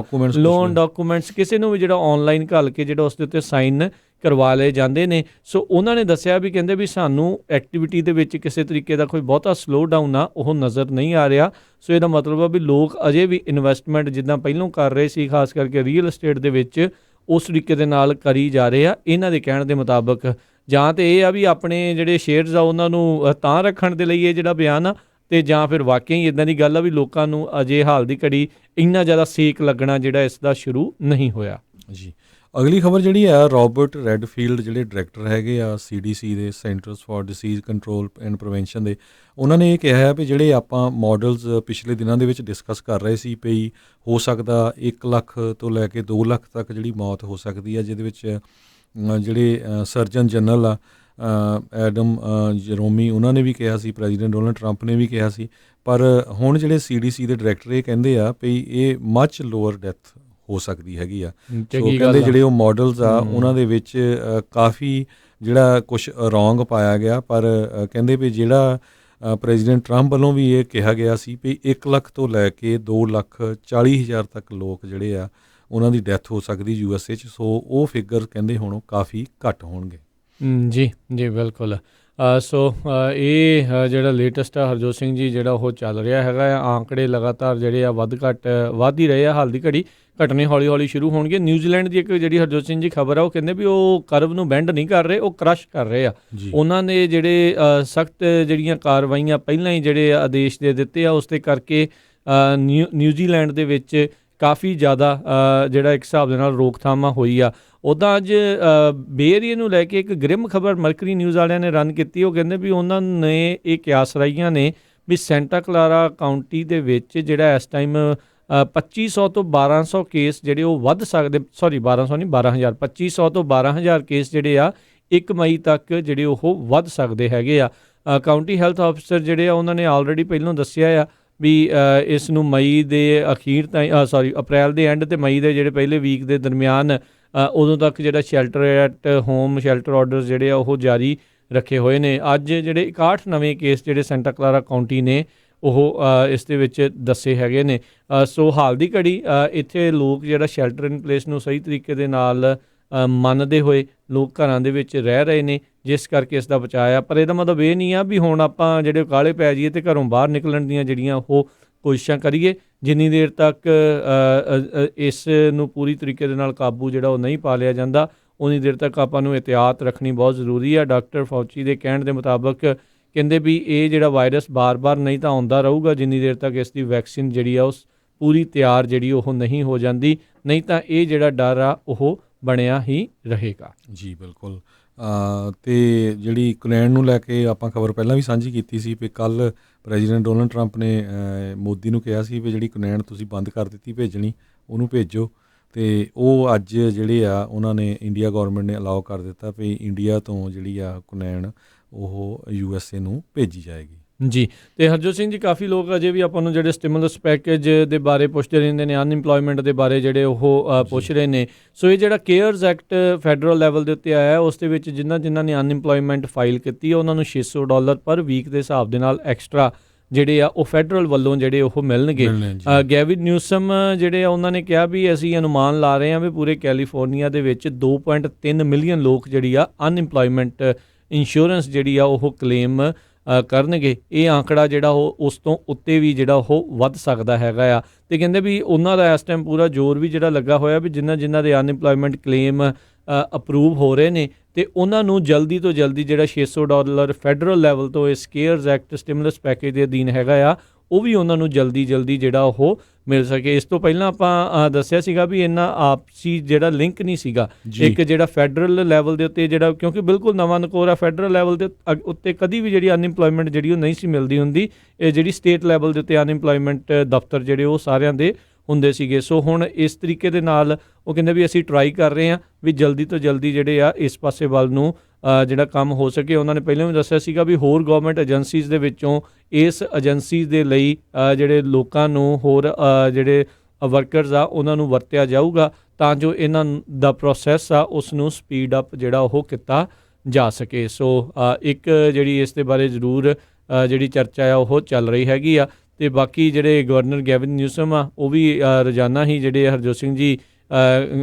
ਲੋਨ ਡਾਕੂਮੈਂਟਸ ਕਿਸੇ ਨੂੰ ਵੀ ਜਿਹੜਾ ਔਨਲਾਈਨ ਘੱਲ ਕੇ ਜਿਹੜਾ ਉਸ ਦੇ ਉੱਤੇ ਸਾਈਨ ਕਰਵਾ ਲਏ ਜਾਂਦੇ ਨੇ। ਸੋ ਉਹਨਾਂ ਨੇ ਦੱਸਿਆ ਵੀ ਕਹਿੰਦੇ ਵੀ ਸਾਨੂੰ ਐਕਟੀਵਿਟੀ ਦੇ ਵਿੱਚ ਕਿਸੇ ਤਰੀਕੇ ਦਾ ਕੋਈ ਬਹੁਤਾ ਸਲੋ ਡਾਊਨ ਆ ਉਹ ਨਜ਼ਰ ਨਹੀਂ ਆ ਰਿਹਾ। ਸੋ ਇਹਦਾ ਮਤਲਬ ਆ ਵੀ ਲੋਕ ਅਜੇ ਵੀ ਇਨਵੈਸਟਮੈਂਟ ਜਿੱਦਾਂ ਪਹਿਲਾਂ ਕਰ ਰਹੇ ਸੀ ਖਾਸ ਕਰਕੇ ਰੀਅਲ ਐਸਟੇਟ ਦੇ ਵਿੱਚ ਉਸ ਤਰੀਕੇ ਦੇ ਨਾਲ ਕਰੀ ਜਾ ਰਹੇ ਆ ਇਹਨਾਂ ਦੇ ਕਹਿਣ ਦੇ ਮੁਤਾਬਕ। ਜਾਂ ਤਾਂ ਇਹ ਆ ਵੀ ਆਪਣੇ ਜਿਹੜੇ ਸ਼ੇਅਰਸ ਆ ਉਹਨਾਂ ਨੂੰ ਤਾਂ ਰੱਖਣ ਦੇ ਲਈ ਇਹ ਜਿਹੜਾ ਬਿਆਨ ਆ, ਅਤੇ ਜਾਂ ਫਿਰ ਵਾਕਿਆ ਹੀ ਇੱਦਾਂ ਦੀ ਗੱਲ ਆ ਵੀ ਲੋਕਾਂ ਨੂੰ ਅਜੇ ਹਾਲ ਦੀ ਘੜੀ ਇੰਨਾ ਜ਼ਿਆਦਾ ਸੇਕ ਲੱਗਣਾ ਜਿਹੜਾ ਇਸ ਦਾ ਸ਼ੁਰੂ ਨਹੀਂ ਹੋਇਆ ਜੀ। ਅਗਲੀ ਖਬਰ ਜਿਹੜੀ ਆ, ਰੋਬਰਟ ਰੈਡਫੀਲਡ ਜਿਹੜੇ ਡਾਇਰੈਕਟਰ ਹੈਗੇ ਆ CDC ਦੇ, centers for disease control and prevention ਦੇ, ਉਹਨਾਂ ਨੇ ਇਹ ਕਿਹਾ ਹੈ ਵੀ ਜਿਹੜੇ ਆਪਾਂ ਮਾਡਲਸ ਪਿਛਲੇ ਦਿਨਾਂ ਦੇ ਵਿੱਚ ਡਿਸਕਸ ਕਰ ਰਹੇ ਸੀ ਵੀ ਹੋ ਸਕਦਾ 1 ਲੱਖ ਤੋਂ ਲੈ ਕੇ 2 ਲੱਖ ਤੱਕ ਜਿਹੜੀ ਮੌਤ ਹੋ ਸਕਦੀ ਹੈ, ਜਿਹਦੇ ਵਿੱਚ ਜਿਹੜੇ ਸਰਜਨ ਜਨਰਲ ਆ ਐਡਮ ਜਰੋਮੀ ਉਹਨਾਂ ਨੇ ਵੀ ਕਿਹਾ ਸੀ, ਪ੍ਰੈਜ਼ੀਡੈਂਟ ਡੋਨਲਡ ਟਰੰਪ ਨੇ ਵੀ ਕਿਹਾ ਸੀ। ਪਰ ਹੁਣ ਜਿਹੜੇ CDC ਦੇ ਡਾਇਰੈਕਟਰ ਇਹ ਕਹਿੰਦੇ ਆ ਵੀ ਇਹ ਮੱਚ ਲੋਅਰ ਡੈਥ ਹੋ ਸਕਦੀ ਹੈਗੀ ਆ। ਸੋ ਕਹਿੰਦੇ ਜਿਹੜੇ ਉਹ ਮਾਡਲਸ ਆ ਉਹਨਾਂ ਦੇ ਵਿੱਚ ਕਾਫੀ ਜਿਹੜਾ ਕੁਛ ਰੋਂਗ ਪਾਇਆ ਗਿਆ, ਪਰ ਕਹਿੰਦੇ ਵੀ ਜਿਹੜਾ ਪ੍ਰੈਜ਼ੀਡੈਂਟ ਟਰੰਪ ਵੱਲੋਂ ਵੀ ਇਹ ਕਿਹਾ ਗਿਆ ਸੀ ਵੀ 1 ਲੱਖ ਤੋਂ ਲੈ ਕੇ 2,40,000 ਤੱਕ ਲੋਕ ਜਿਹੜੇ ਆ ਉਹਨਾਂ ਦੀ ਡੈਥ ਹੋ ਸਕਦੀ USA 'ਚ। ਸੋ ਉਹ ਫਿਗਰ ਕਹਿੰਦੇ ਹੁਣ ਉਹ ਕਾਫੀ ਘੱਟ ਹੋਣਗੇ। ਜੀ ਬਿਲਕੁਲ। ਸੋ ਇਹ ਜਿਹੜਾ ਲੇਟੈਸਟ ਆ ਹਰਜੋਤ ਸਿੰਘ ਜੀ ਜਿਹੜਾ ਉਹ ਚੱਲ ਰਿਹਾ ਹੈਗਾ ਆ, ਆਂਕੜੇ ਲਗਾਤਾਰ ਜਿਹੜੇ ਆ ਵੱਧ ਹੀ ਰਹੇ ਆ। ਹਾਲ ਦੀ ਘੜੀ ਘਟਨੇ ਹੌਲੀ ਹੌਲੀ ਸ਼ੁਰੂ ਹੋਣਗੇ। ਨਿਊਜ਼ੀਲੈਂਡ ਦੀ ਇੱਕ ਜਿਹੜੀ ਹਰਜੋਤ ਸਿੰਘ ਜੀ ਖਬਰ ਆ ਉਹ ਕਹਿੰਦੇ ਵੀ ਉਹ ਕਰਵ ਨੂੰ ਬੈਂਡ ਨਹੀਂ ਕਰ ਰਹੇ, ਉਹ ਕ੍ਰਸ਼ ਕਰ ਰਹੇ ਆ। ਉਹਨਾਂ ਨੇ ਜਿਹੜੇ ਸਖਤ ਜਿਹੜੀਆਂ ਕਾਰਵਾਈਆਂ ਪਹਿਲਾਂ ਹੀ ਜਿਹੜੇ ਆਦੇਸ਼ ਦੇ ਦਿੱਤੇ ਆ ਉਸ ਦੇ ਕਰਕੇ ਨਿਊਜ਼ੀਲੈਂਡ ਦੇ ਵਿੱਚ ਕਾਫੀ ਜ਼ਿਆਦਾ ਜਿਹੜਾ ਇੱਕ ਹਿਸਾਬ ਦੇ ਨਾਲ ਰੋਕਥਾਮਾਂ ਹੋਈ ਆ। ਉੱਦਾਂ ਅੱਜ ਬੇ ਏਰੀਏ ਨੂੰ ਲੈ ਕੇ ਇੱਕ ਗ੍ਰਿਮ ਖਬਰ ਮਰਕਰੀ ਨਿਊਜ਼ ਵਾਲਿਆਂ ਨੇ ਰਨ ਕੀਤੀ। ਉਹ ਕਹਿੰਦੇ ਵੀ ਉਹਨਾਂ ਨੇ ਇਹ ਕਿਆਸ ਲਾਈਆਂ ਨੇ ਵੀ ਸੈਂਟਾ ਕਲਾਰਾ ਕਾਊਂਟੀ ਦੇ ਵਿੱਚ ਜਿਹੜਾ ਇਸ ਟਾਈਮ 2500 ਤੋਂ 1200 ਕੇਸ ਜਿਹੜੇ ਉਹ ਵੱਧ ਸਕਦੇ, 1200 ਨਹੀਂ 12,000, 2500 ਤੋਂ 12,000 ਕੇਸ ਜਿਹੜੇ ਆ 1 ਮਈ ਤੱਕ ਜਿਹੜੇ ਉਹ ਵੱਧ ਸਕਦੇ ਹੈਗੇ ਆ। ਕਾਊਂਟੀ ਹੈਲਥ ਆਫਿਸਰ ਜਿਹੜੇ ਆ ਉਹਨਾਂ ਨੇ ਆਲਰੇਡੀ ਪਹਿਲਾਂ ਦੱਸਿਆ ਆ ਵੀ ਇਸ ਨੂੰ ਮਈ ਦੇ ਅਖੀਰ ਤਾਈਂ ਅਪ੍ਰੈਲ ਦੇ ਐਂਡ ਅਤੇ ਮਈ ਦੇ ਜਿਹੜੇ ਪਹਿਲੇ ਵੀਕ ਦੇ ਦਰਮਿਆਨ ਉਦੋਂ ਤੱਕ ਜਿਹੜਾ shelter at home shelter orders ਜਿਹੜੇ ਆ ਉਹ ਜਾਰੀ ਰੱਖੇ ਹੋਏ ਨੇ। ਅੱਜ ਜਿਹੜੇ 61 ਨਵੇਂ ਕੇਸ ਜਿਹੜੇ ਸੈਂਟਾ ਕਲਾਰਾ ਕਾਊਂਟੀ ਨੇ ਉਹ ਇਸ ਦੇ ਵਿੱਚ ਦੱਸੇ ਹੈਗੇ ਨੇ। ਸੋ ਹਾਲ ਦੀ ਘੜੀ ਇੱਥੇ ਲੋਕ ਜਿਹੜਾ ਸ਼ੈਲਟਰ ਇਨ ਪਲੇਸ ਨੂੰ ਸਹੀ ਤਰੀਕੇ ਦੇ ਨਾਲ ਮੰਨਦੇ ਹੋਏ ਲੋਕ ਘਰਾਂ ਦੇ ਵਿੱਚ ਰਹਿ ਰਹੇ ਨੇ, ਜਿਸ ਕਰਕੇ ਇਸ ਦਾ ਬਚਾਅ ਆ। ਪਰ ਇਹਦਾ ਮਤਲਬ ਇਹ ਨਹੀਂ ਆ ਵੀ ਹੁਣ ਆਪਾਂ ਜਿਹੜੇ ਕਾਹਲੇ ਪੈ ਜਾਈਏ ਅਤੇ ਘਰੋਂ ਬਾਹਰ ਨਿਕਲਣ ਦੀਆਂ ਜਿਹੜੀਆਂ ਉਹ ਕੋਸ਼ਿਸ਼ਾਂ ਕਰੀਏ। ਜਿੰਨੀ ਦੇਰ ਤੱਕ ਇਸ ਨੂੰ ਪੂਰੀ ਤਰੀਕੇ ਦੇ ਨਾਲ ਕਾਬੂ ਜਿਹੜਾ ਉਹ ਨਹੀਂ ਪਾ ਲਿਆ ਜਾਂਦਾ, ਉਨੀ ਦੇਰ ਤੱਕ ਆਪਾਂ ਨੂੰ ਇਹਤਿਆਤ ਰੱਖਣੀ ਬਹੁਤ ਜ਼ਰੂਰੀ ਆ। ਡਾਕਟਰ ਫੌਚੀ ਦੇ ਕਹਿਣ ਦੇ ਮੁਤਾਬਕ ਕਹਿੰਦੇ ਵੀ ਇਹ ਜਿਹੜਾ ਵਾਇਰਸ ਬਾਰ-ਬਾਰ ਨਹੀਂ ਤਾਂ ਆਉਂਦਾ ਰਹੂਗਾ ਜਿੰਨੀ ਦੇਰ ਤੱਕ ਇਸ ਦੀ ਵੈਕਸੀਨ ਜਿਹੜੀ ਆ ਉਹ ਪੂਰੀ ਤਿਆਰ ਜਿਹੜੀ ਉਹ ਨਹੀਂ ਹੋ ਜਾਂਦੀ, ਨਹੀਂ ਤਾਂ ਇਹ ਜਿਹੜਾ ਡਰ ਆ ਉਹ ਬਣਿਆ ਹੀ ਰਹੇਗਾ। ਜੀ ਬਿਲਕੁਲ। ਅਤੇ ਜਿਹੜੀ ਯੂਕਰੇਨ ਨੂੰ ਲੈ ਕੇ ਆਪਾਂ ਖਬਰ ਪਹਿਲਾਂ ਵੀ ਸਾਂਝੀ ਕੀਤੀ ਸੀ ਵੀ ਕੱਲ੍ਹ ਪ੍ਰੈਜ਼ੀਡੈਂਟ ਡੋਨਲਡ ਟਰੰਪ ਨੇ ਮੋਦੀ ਨੂੰ ਕਿਹਾ ਸੀ ਵੀ ਜਿਹੜੀ ਯੂਕਰੇਨ ਤੁਸੀਂ ਬੰਦ ਕਰ ਦਿੱਤੀ ਭੇਜਣੀ, ਉਹਨੂੰ ਭੇਜੋ। ਅਤੇ ਉਹ ਅੱਜ ਜਿਹੜੇ ਆ ਉਹਨਾਂ ਨੇ ਇੰਡੀਆ ਗੌਰਮੈਂਟ ਨੇ ਅਲਾਓ ਕਰ ਦਿੱਤਾ ਵੀ ਇੰਡੀਆ ਤੋਂ ਜਿਹੜੀ ਆ ਯੂਕਰੇਨ ਉਹ USA ਨੂੰ ਭੇਜੀ ਜਾਏਗੀ। ਜੀ, ਅਤੇ ਹਰਜੋਤ ਸਿੰਘ ਜੀ, ਕਾਫੀ ਲੋਕ ਅਜੇ ਵੀ ਆਪਾਂ ਨੂੰ ਜਿਹੜੇ ਸਟਿਮੂਲਸ ਪੈਕੇਜ ਦੇ ਬਾਰੇ ਪੁੱਛਦੇ ਰਹਿੰਦੇ ਨੇ, ਅਨਇੰਪਲੋਇਮੈਂਟ ਦੇ ਬਾਰੇ ਜਿਹੜੇ ਉਹ ਪੁੱਛ ਰਹੇ ਨੇ। ਸੋ ਇਹ ਜਿਹੜਾ ਕੇਅਰਸ ਐਕਟ ਫੈਡਰਲ ਲੈਵਲ ਦੇ ਉੱਤੇ ਆਇਆ, ਉਸ ਦੇ ਵਿੱਚ ਜਿਨ੍ਹਾਂ ਨੇ ਅਨਇੰਪਲੋਇਮੈਂਟ ਫਾਈਲ ਕੀਤੀ ਉਹਨਾਂ ਨੂੰ $600 ਪਰ ਵੀਕ ਦੇ ਹਿਸਾਬ ਦੇ ਨਾਲ ਐਕਸਟਰਾ ਜਿਹੜੇ ਆ ਉਹ ਫੈਡਰਲ ਵੱਲੋਂ ਜਿਹੜੇ ਉਹ ਮਿਲਣਗੇ। ਗੈਵਿਨ ਨਿਊਸਮ ਜਿਹੜੇ ਆ ਉਹਨਾਂ ਨੇ ਕਿਹਾ ਵੀ ਅਸੀਂ ਅਨੁਮਾਨ ਲਾ ਰਹੇ ਹਾਂ ਵੀ ਪੂਰੇ ਕੈਲੀਫੋਰਨੀਆ ਦੇ ਵਿੱਚ 2.3 ਮਿਲੀਅਨ ਲੋਕ ਜਿਹੜੀ ਆ ਅਨਇੰਪਲੋਇਮੈਂਟ ਇੰਸ਼ੋਰੈਂਸ ਜਿਹੜੀ ਆ ਉਹ ਕਲੇਮ ਕਰਨਗੇ। ਇਹ ਆંકੜਾ ਜਿਹੜਾ ਉਹ ਉਸ ਤੋਂ ਉੱਤੇ ਵੀ ਜਿਹੜਾ ਉਹ ਵੱਧ ਸਕਦਾ ਹੈਗਾ ਆ। ਅਤੇ ਕਹਿੰਦੇ ਵੀ ਉਹਨਾਂ ਦਾ ਇਸ ਟਾਈਮ ਪੂਰਾ ਜ਼ੋਰ ਵੀ ਜਿਹੜਾ ਲੱਗਾ ਹੋਇਆ ਵੀ ਜਿਨ੍ਹਾਂ ਦੇ ਅਨਇੰਪਲੋਇਮੈਂਟ ਕਲੇਮ ਅਪਰੂਵ ਹੋ ਰਹੇ ਨੇ ਅਤੇ ਉਹਨਾਂ ਨੂੰ ਜਲਦੀ ਤੋਂ ਜਲਦੀ ਜਿਹੜਾ $600 ਫੈਡਰਲ ਲੈਵਲ ਤੋਂ ਇਸ ਕੇਅਰਸ ਐਕਟ ਸਟਿਮੂਲਸ ਪੈਕੇਜ ਦੇ ਅਧੀਨ ਹੈਗਾ ਆ, ਉਹ ਵੀ ਉਹਨਾਂ ਨੂੰ ਜਲਦੀ ਜਿਹੜਾ ਉਹ ਮਿਲ ਸਕੇ। ਇਸ ਤੋਂ ਪਹਿਲਾਂ ਆਪਾਂ ਦੱਸਿਆ ਸੀਗਾ ਵੀ ਇੰਨਾ ਆਪਸੀ ਜਿਹੜਾ ਲਿੰਕ ਨਹੀਂ ਸੀਗਾ। ਇੱਕ ਜਿਹੜਾ ਫੈਡਰਲ ਲੈਵਲ ਦੇ ਉੱਤੇ ਜਿਹੜਾ, ਕਿਉਂਕਿ ਬਿਲਕੁਲ ਨਵਾਂ ਨਕੋਰ ਆ, ਫੈਡਰਲ ਲੈਵਲ ਦੇ ਉੱਤੇ ਕਦੀ ਵੀ ਜਿਹੜੀ ਅਨਇੰਪਲੋਇਮੈਂਟ ਜਿਹੜੀ ਉਹ ਨਹੀਂ ਸੀ ਮਿਲਦੀ ਹੁੰਦੀ। ਇਹ ਜਿਹੜੀ ਸਟੇਟ ਲੈਵਲ ਦੇ ਉੱਤੇ ਅਨਇੰਪਲੋਇਮੈਂਟ ਦਫ਼ਤਰ ਜਿਹੜੇ ਉਹ ਸਾਰਿਆਂ ਦੇ ਹੁੰਦੇ ਸੀਗੇ। ਸੋ ਹੁਣ ਇਸ ਤਰੀਕੇ ਦੇ ਨਾਲ ਉਹ ਕਹਿੰਦੇ ਵੀ ਅਸੀਂ ਟਰਾਈ ਕਰ ਰਹੇ ਹਾਂ ਵੀ ਜਲਦੀ ਤੋਂ ਜਲਦੀ ਜਿਹੜੇ ਆ ਇਸ ਪਾਸੇ ਵੱਲ ਨੂੰ ਜਿਹੜਾ ਕੰਮ ਹੋ ਸਕੇ। ਉਹਨਾਂ ਨੇ ਪਹਿਲਾਂ ਵੀ ਦੱਸਿਆ ਸੀਗਾ ਵੀ ਹੋਰ ਗਵਰਨਮੈਂਟ ਏਜੰਸੀਜ਼ ਦੇ ਵਿੱਚੋਂ ਇਸ ਏਜੰਸੀਜ਼ ਦੇ ਲਈ ਜਿਹੜੇ ਲੋਕਾਂ ਨੂੰ ਹੋਰ ਜਿਹੜੇ ਵਰਕਰਸ ਆ ਉਹਨਾਂ ਨੂੰ ਵਰਤਿਆ ਜਾਊਗਾ ਤਾਂ ਜੋ ਇਹਨਾਂ ਦਾ ਪ੍ਰੋਸੈਸ ਆ ਉਸ ਨੂੰ ਸਪੀਡ ਅਪ ਜਿਹੜਾ ਉਹ ਕੀਤਾ ਜਾ ਸਕੇ। ਸੋ ਇੱਕ ਜਿਹੜੀ ਇਸ ਦੇ ਬਾਰੇ ਜ਼ਰੂਰ ਜਿਹੜੀ ਚਰਚਾ ਆ ਉਹ ਚੱਲ ਰਹੀ ਹੈਗੀ ਆ। ਅਤੇ ਬਾਕੀ ਜਿਹੜੇ ਗਵਰਨਰ ਗੈਵਿਨ ਨਿਊਸਮ ਆ ਉਹ ਵੀ ਰੋਜ਼ਾਨਾ ਹੀ ਜਿਹੜੇ ਹਰਜੋਤ ਸਿੰਘ ਜੀ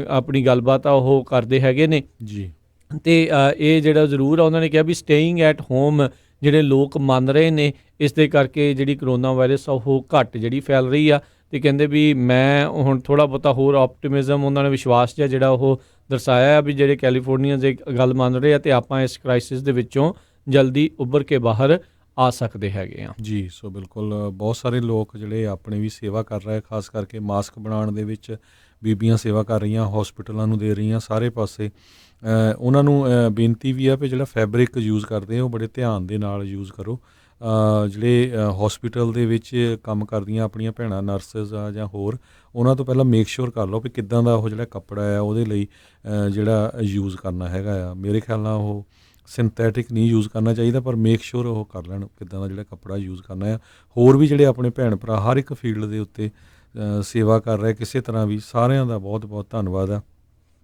ਆਪਣੀ ਗੱਲਬਾਤ ਆ ਉਹ ਕਰਦੇ ਹੈਗੇ ਨੇ ਜੀ। ਅਤੇ ਇਹ ਜਿਹੜਾ ਜ਼ਰੂਰ ਆ ਉਹਨਾਂ ਨੇ ਕਿਹਾ ਵੀ ਸਟੇਇੰਗ ਐਟ ਹੋਮ ਜਿਹੜੇ ਲੋਕ ਮੰਨ ਰਹੇ ਨੇ, ਇਸ ਦੇ ਕਰਕੇ ਜਿਹੜੀ ਕਰੋਨਾ ਵਾਇਰਸ ਆ ਉਹ ਘੱਟ ਜਿਹੜੀ ਫੈਲ ਰਹੀ ਆ। ਅਤੇ ਕਹਿੰਦੇ ਵੀ ਮੈਂ ਹੁਣ ਥੋੜ੍ਹਾ ਬਹੁਤਾ ਹੋਰ ਆਪਟੀਮਿਜ਼ਮ, ਉਹਨਾਂ ਨੇ ਵਿਸ਼ਵਾਸ ਜਿਹਾ ਜਿਹੜਾ ਉਹ ਦਰਸਾਇਆ ਵੀ ਜਿਹੜੇ ਕੈਲੀਫੋਰਨੀਅਨਸ ਇਹ ਗੱਲ ਮੰਨ ਰਹੇ ਆ ਅਤੇ ਆਪਾਂ ਇਸ ਕ੍ਰਾਈਸਿਸ ਦੇ ਵਿੱਚੋਂ ਜਲਦੀ ਉੱਭਰ ਕੇ ਬਾਹਰ ਆ ਸਕਦੇ ਹੈਗੇ ਆ ਜੀ। ਸੋ ਬਿਲਕੁਲ ਬਹੁਤ ਸਾਰੇ ਲੋਕ ਜਿਹੜੇ ਆਪਣੀ ਵੀ ਸੇਵਾ ਕਰ ਰਹੇ, ਖਾਸ ਕਰਕੇ ਮਾਸਕ ਬਣਾਉਣ ਦੇ ਵਿੱਚ ਬੀਬੀਆਂ ਸੇਵਾ ਕਰ ਰਹੀਆਂ, ਹੌਸਪੀਟਲਾਂ ਨੂੰ ਦੇ ਰਹੀਆਂ, ਸਾਰੇ ਪਾਸੇ ਉਹਨਾਂ ਨੂੰ ਬੇਨਤੀ ਵੀ ਆ ਵੀ ਜਿਹੜਾ ਫੈਬਰਿਕ ਯੂਜ਼ ਕਰਦੇ ਆ ਉਹ ਬੜੇ ਧਿਆਨ ਦੇ ਨਾਲ ਯੂਜ਼ ਕਰੋ। ਜਿਹੜੇ ਹੌਸਪੀਟਲ ਦੇ ਵਿੱਚ ਕੰਮ ਕਰਦੀਆਂ ਆਪਣੀਆਂ ਭੈਣਾਂ ਨਰਸਿਸ ਆ ਜਾਂ ਹੋਰ, ਉਹਨਾਂ ਤੋਂ ਪਹਿਲਾਂ ਮੇਕ ਸ਼ੋਰ ਕਰ ਲਓ ਵੀ ਕਿੱਦਾਂ ਦਾ ਉਹ ਜਿਹੜਾ ਕੱਪੜਾ ਆ ਉਹਦੇ ਲਈ ਜਿਹੜਾ ਯੂਜ਼ ਕਰਨਾ ਹੈਗਾ ਆ। ਮੇਰੇ ਖਿਆਲ ਨਾਲ ਉਹ ਸਿੰਥੈਟਿਕ ਨਹੀਂ ਯੂਜ਼ ਕਰਨਾ ਚਾਹੀਦਾ, ਪਰ ਮੇਕ ਸ਼ੋਰ ਉਹ ਕਰ ਲੈਣ ਕਿੱਦਾਂ ਦਾ ਜਿਹੜਾ ਕੱਪੜਾ ਯੂਜ਼ ਕਰਨਾ ਆ। ਹੋਰ ਵੀ ਜਿਹੜੇ ਆਪਣੇ ਭੈਣ ਭਰਾ ਹਰ ਇੱਕ ਫੀਲਡ ਦੇ ਉੱਤੇ ਸੇਵਾ ਕਰ ਰਹੇ, ਕਿਸੇ ਤਰ੍ਹਾਂ ਵੀ ਸਾਰਿਆਂ ਦਾ ਬਹੁਤ ਬਹੁਤ ਧੰਨਵਾਦ ਆ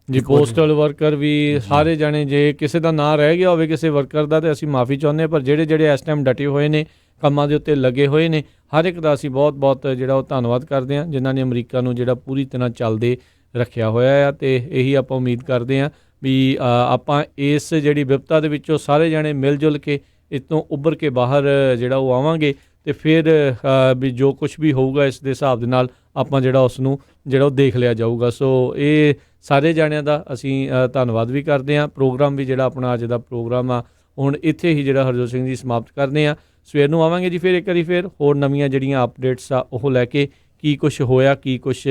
ਜੀ। ਪੋਸਟਲ ਵਰਕਰ ਵੀ ਸਾਰੇ ਜਾਣੇ, ਜੇ ਕਿਸੇ ਦਾ ਨਾਂ ਰਹਿ ਗਿਆ ਹੋਵੇ ਕਿਸੇ ਵਰਕਰ ਦਾ, ਤਾਂ ਅਸੀਂ ਮਾਫੀ ਚਾਹੁੰਦੇ ਹਾਂ, ਪਰ ਜਿਹੜੇ ਇਸ ਟਾਈਮ ਡਟੇ ਹੋਏ ਨੇ, ਕੰਮਾਂ ਦੇ ਉੱਤੇ ਲੱਗੇ ਹੋਏ ਨੇ, ਹਰ ਇੱਕ ਦਾ ਅਸੀਂ ਬਹੁਤ ਬਹੁਤ ਜਿਹੜਾ ਉਹ ਧੰਨਵਾਦ ਕਰਦੇ ਹਾਂ ਜਿਨ੍ਹਾਂ ਨੇ ਅਮਰੀਕਾ ਨੂੰ ਜਿਹੜਾ ਪੂਰੀ ਤਰ੍ਹਾਂ ਚੱਲਦੇ ਰੱਖਿਆ ਹੋਇਆ ਆ। ਅਤੇ ਇਹੀ ਆਪਾਂ ਉਮੀਦ ਕਰਦੇ ਹਾਂ ਵੀ ਆਪਾਂ ਇਸ ਜਿਹੜੀ ਵਿਪਤਾ ਦੇ ਵਿੱਚੋਂ ਸਾਰੇ ਜਾਣੇ ਮਿਲ ਜੁਲ ਕੇ ਇਸ ਤੋਂ ਉੱਭਰ ਕੇ ਬਾਹਰ ਜਿਹੜਾ ਉਹ ਆਵਾਂਗੇ ਅਤੇ ਫਿਰ ਵੀ ਜੋ ਕੁਛ ਵੀ ਹੋਊਗਾ ਇਸ ਦੇ ਹਿਸਾਬ ਦੇ ਨਾਲ ਆਪਾਂ ਜਿਹੜਾ ਉਸ ਨੂੰ ਜਿਹੜਾ ਉਹ ਦੇਖ ਲਿਆ ਜਾਊਗਾ। ਸੋ ਇਹ ਸਾਰੇ ਜਾਣਿਆਂ ਦਾ ਅਸੀਂ ਧੰਨਵਾਦ ਵੀ ਕਰਦੇ ਹਾਂ। ਪ੍ਰੋਗਰਾਮ ਵੀ ਜਿਹੜਾ ਆਪਣਾ ਅੱਜ ਦਾ ਪ੍ਰੋਗਰਾਮ ਆ ਹੁਣ ਇੱਥੇ ਹੀ ਜਿਹੜਾ ਹਰਜੋਤ ਸਿੰਘ ਜੀ ਸਮਾਪਤ ਕਰਦੇ ਹਾਂ। ਸਵੇਰ ਨੂੰ ਆਵਾਂਗੇ ਜੀ ਫਿਰ ਇੱਕ ਵਾਰੀ ਫਿਰ ਹੋਰ ਨਵੀਆਂ ਜਿਹੜੀਆਂ ਅਪਡੇਟਸ ਆ ਉਹ ਲੈ ਕੇ, ਕੀ ਕੁਛ ਹੋਇਆ, ਕੀ ਕੁਛ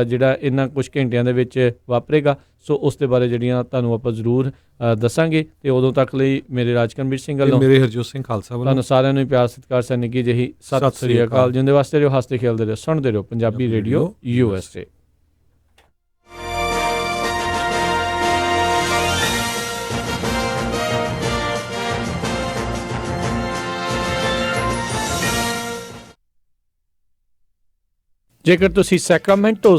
ਜਿਹੜਾ ਇਹਨਾਂ ਕੁਛ ਘੰਟਿਆਂ ਦੇ ਵਿੱਚ ਵਾਪਰੇਗਾ। ਸੋ ਉਸ ਦੇ ਬਾਰੇ ਜਿਹੜੀਆਂ ਤੁਹਾਨੂੰ ਆਪਾਂ ਜ਼ਰੂਰ ਦੱਸਾਂਗੇ। ਅਤੇ ਉਦੋਂ ਤੱਕ ਲਈ ਮੇਰੇ ਰਾਜਕਰਮਵੀਰ ਸਿੰਘ ਵੱਲੋਂ, ਮੇਰੇ ਹਰਜੋਤ ਸਿੰਘ ਖਾਲਸਾ ਵੱਲੋਂ ਤੁਹਾਨੂੰ ਸਾਰਿਆਂ ਨੂੰ ਪਿਆਰ ਸਤਿਕਾਰ ਸਨ ਨਿੱਘੀ ਜਿਹੀ ਸਤਿ ਸ੍ਰੀ ਅਕਾਲ। ਜਿਉਂਦੇ ਵਾਸਤੇ ਰਹੋ, ਹੱਸਦੇ ਖੇਡਦੇ ਰਹੋ, ਸੁਣਦੇ ਰਹੋ ਪੰਜਾਬੀ ਰੇਡੀਓ USA। ਜੇਕਰ ਤੁਸੀਂ ਸੈਕਰਾਮੈਂਟੋ